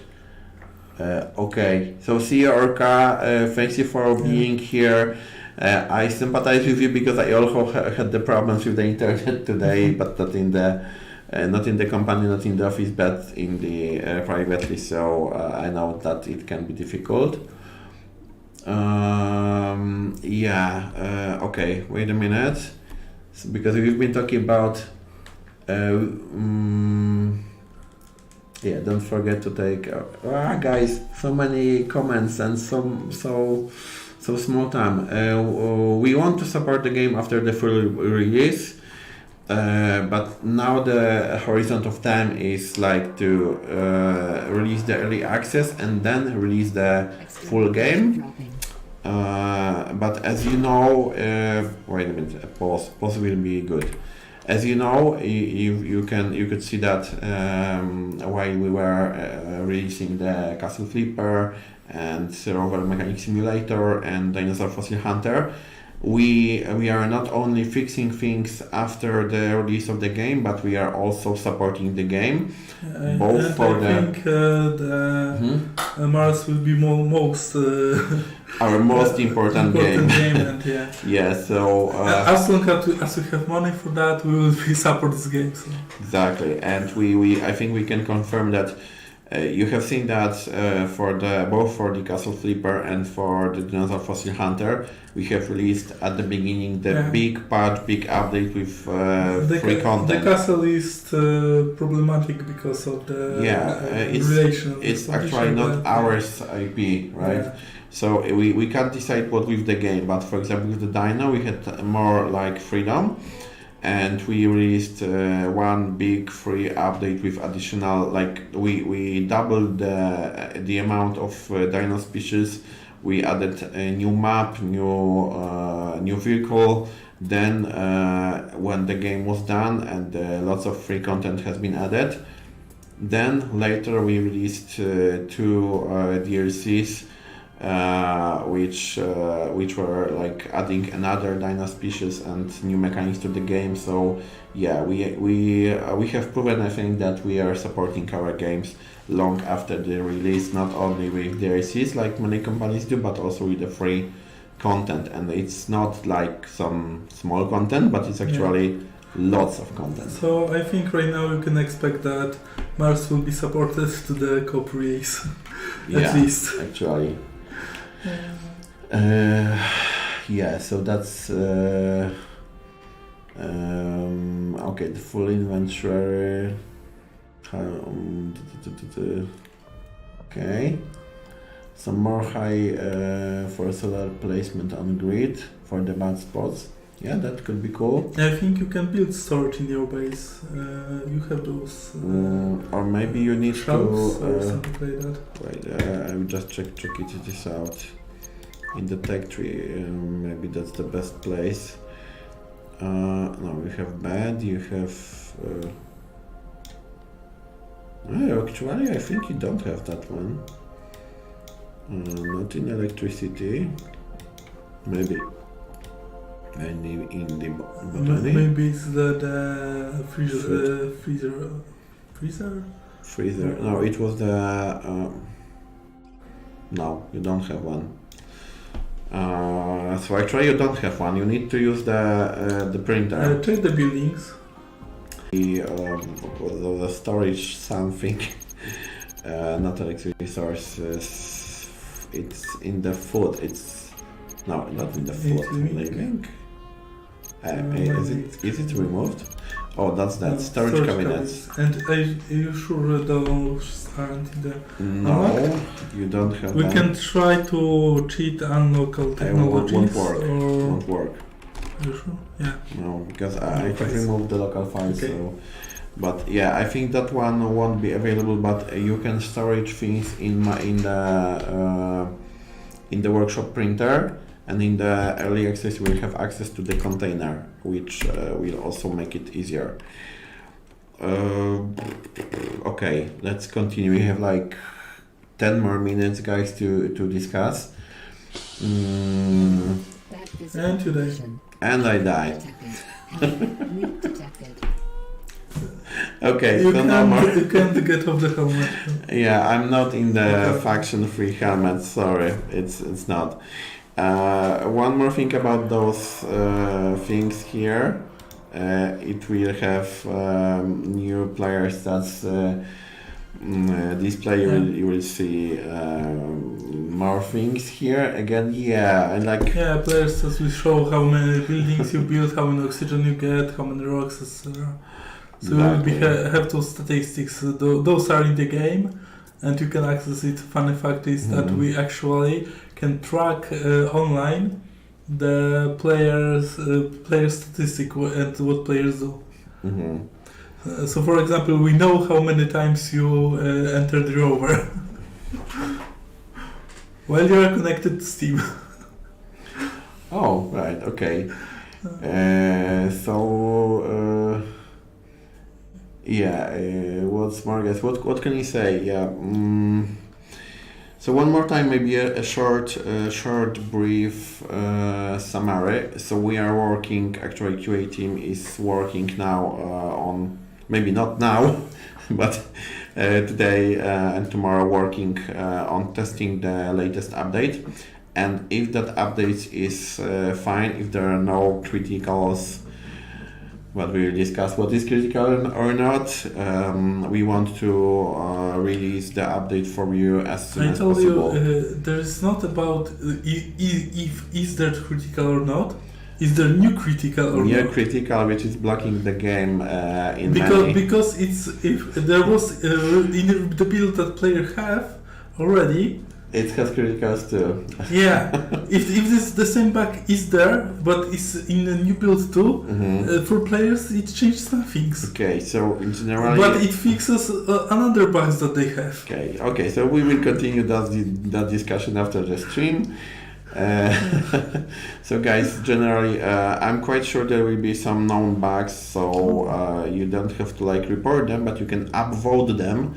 Okay, so CEO Orca, thanks you for being here. I sympathize with you because I also had the problems with the internet today, but not in the company, not in the office, but in the privately. So I know that it can be difficult. Okay, wait a minute. So, because we've been talking about don't forget to take guys, so many comments and so small time. We want to support the game after the full release, but now the horizon of time is to release the early access and then release the full game. But as you know, wait a minute, pause will be good. As you know, you could see that while we were releasing the Castle Flipper and Rover Mechanic Simulator and Dinosaur Fossil Hunter, we are not only fixing things after the release of the game, but we are also supporting the game. Both for I think Mars will be our most important game. And, So as long as we have money for that, we will support this game. So. Exactly, and I think we can confirm that. You have seen that both for the Castle Flipper and for the Dinosaur Fossil Hunter, we have released at the beginning the big update with free content. The castle is problematic because of the relation. It's actually not ours IP, right? Yeah. So we can't decide what with the game, but for example with the Dino we had more freedom. And we released one big free update with additional, we doubled the amount of dino species. We added a new map, new new vehicle. Then when the game was done and lots of free content has been added, then later we released 2 DLCs which were like adding another dino species and new mechanics to the game. So yeah, we have proven, I think, that we are supporting our games long after the release, not only with DLCs like many companies do, but also with the free content. And it's not like some small content, but it's actually lots of content. So I think right now you can expect that Mars will be supported to the co release, at least. Actually. Yeah, so that's okay. The full inventory. Okay, some more high for solar placement on grid for the bad spots. Yeah, that could be cool. I think you can build storage in your base. You have those. Or maybe you need shelves to. Or something like that. Wait, I will just check this out in the tech tree. Maybe that's the best place. No, you have bed. You have. Actually, I think you don't have that one. Not in electricity. Maybe. And in the botany. Maybe it's the freezer. No, it was the. No, you don't have one. So actually, you don't have one. You need to use the printer. Check the buildings. The storage something. Not electricity source. It's in the food. It's no, not in the food. Living. Is it removed? Oh, that's that. Storage cabinets. And are you sure those aren't in the... No, you don't have We them. can try to cheat unlocal technologies. Won't work. Are you sure? Yeah. No, because I have removed the local files. Okay. So, but yeah, I think that one won't be available. But you can storage things in the workshop printer. And in the early access, we will have access to the container, which will also make it easier. Okay, let's continue. We have like 10 more minutes, guys, to discuss. And you die. And I died. Leak detected. Okay, You so no more. can't get off the helmet. Yeah, I'm not in the Okay. faction-free helmet. Sorry, it's not. One more thing about those things here. It will have new player stats display. You will see more things here. Again, yeah, and like Yeah, players just will show how many buildings you build, how many oxygen you get, how many rocks, etc. So you will have those statistics. Those are in the game, and you can access it. Funny fact is that we actually can track online the player statistic and what players do. So, for example, we know how many times you entered the rover while you are connected to Steam. Oh, right, okay. What's more, guys? What can you say? Yeah. So one more time, maybe a short, brief summary. So we are working. Actually, QA team is working now on, maybe not now, but today and tomorrow, working on testing the latest update. And if that update is fine, if there are no criticals, what we will discuss what is critical or not, we want to release the update for you as soon as possible. There is not about if is that critical or not. Is there new critical or New not? critical, which is blocking the game in because it's if there was in the build that player have already. It has criticals too. Yeah, if this the same bug is there, but it's in a new build too, for players it changes some things. Okay, so in general. But it fixes another bugs that they have. Okay, so we will continue that discussion after the stream. So guys, generally, I'm quite sure there will be some known bugs, so you don't have to like report them, but you can upvote them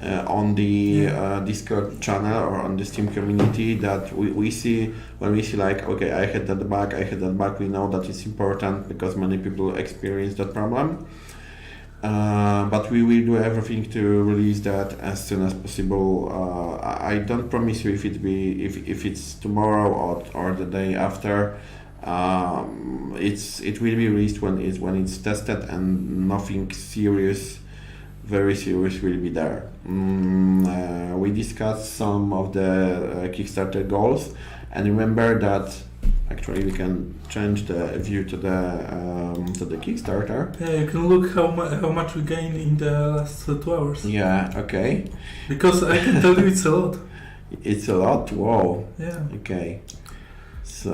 on the Discord channel or on the Steam community that we see. When we see like, okay, I had that bug, we know that it's important because many people experience that problem. But we will do everything to release that as soon as possible. I don't promise you if it's tomorrow or the day after. It will be released when it's tested and nothing very serious will be there. We discussed some of the Kickstarter goals, and remember that actually we can change the view to the Kickstarter. Yeah, you can look how much we gained in the last 2 hours. Yeah. Okay. Because I can tell you it's a lot. It's a lot. Whoa. Yeah. Okay. So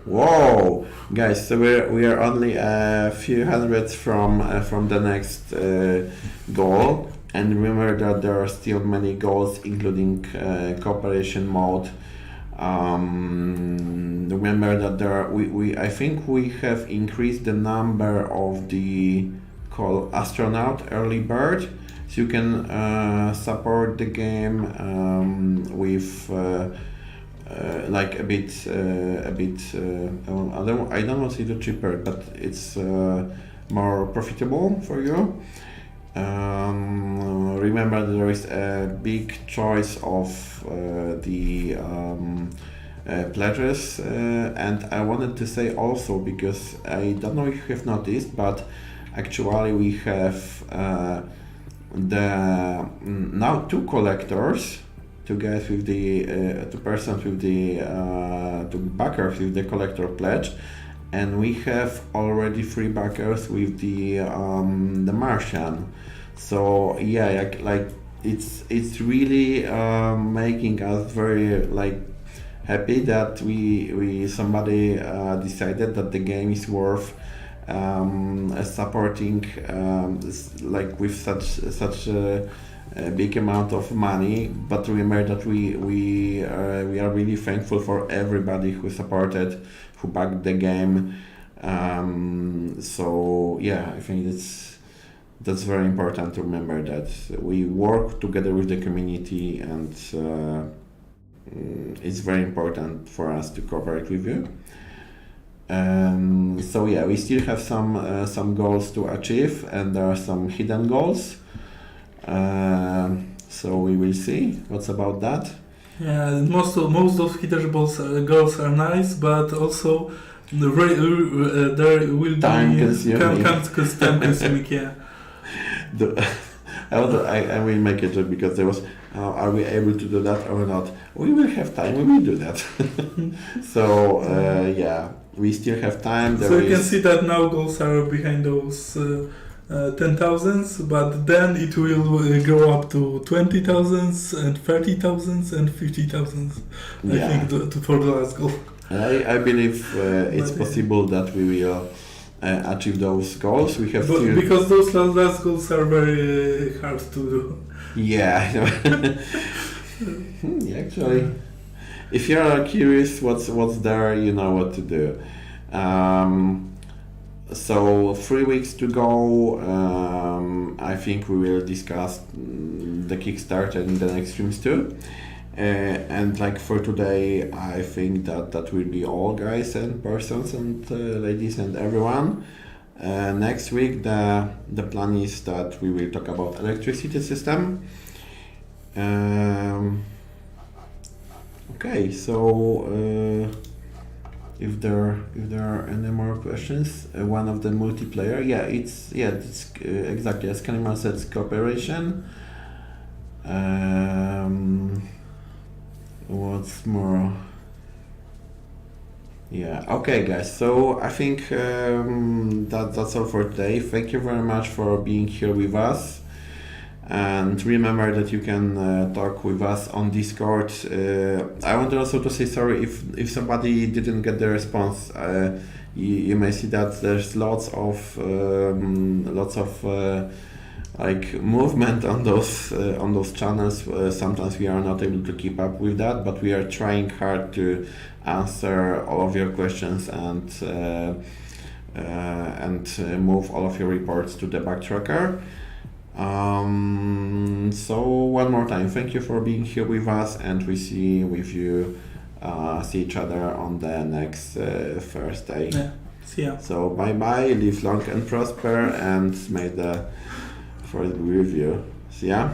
whoa, guys. So we are only a few hundreds from the next goal, and remember that there are still many goals, including cooperation mode. Remember that I think we have increased the number of the called astronaut early bird, so you can support the game with like a bit. I don't want to say the cheaper, but it's more profitable for you. Remember there is a big choice of the pledges, and I wanted to say also, because I don't know if you have noticed, but actually we have the now 2 collectors, 2 guys with the 2 persons with the 2 backers with the collector pledge, and we have already 3 backers with the Martian. So yeah, like it's really making us very like happy that we somebody decided that the game is worth supporting like with such a big amount of money. But remember that we are really thankful for everybody who supported, who backed the game. So yeah, I think that's very important to remember, that we work together with the community, and it's very important for us to cooperate with you. So yeah, we still have some goals to achieve, and there are some hidden goals. So we will see what's about that. Yeah, most of hidden goals are nice, but also there will Time be consuming. time consuming. Yeah. I will make a joke, because there was, are we able to do that or not? We will have time, we will do that. So yeah, we still have time. So you can see that now goals are behind those 10,000s, but then it will go up to 20,000s and 30,000s and 50,000s. I think for the last goal. I believe it's possible that we will achieve those goals. We have because those last goals are very hard to do. Yeah, actually, if you are curious what's there, you know what to do. So 3 weeks to go. I think we will discuss the Kickstarter in the next streams too. And like for today, I think that will be all, guys and persons and ladies and everyone. Next week, the plan is that we will talk about electricity system. Okay, so if there are any more questions, one of the multiplayer, it's exactly as Kanima said, it's cooperation. What's more? Yeah, okay guys, so I think that's all for today. Thank you very much for being here with us, and remember that you can talk with us on Discord. I want also to say sorry if somebody didn't get the response. You may see that there's lots of like movement on those channels. Sometimes we are not able to keep up with that, but we are trying hard to answer all of your questions and move all of your reports to the bug tracker. So one more time, thank you for being here with us, and we see each other on the next Thursday. Yeah. See ya. So bye bye, live long and prosper, and may the force be with you. See ya.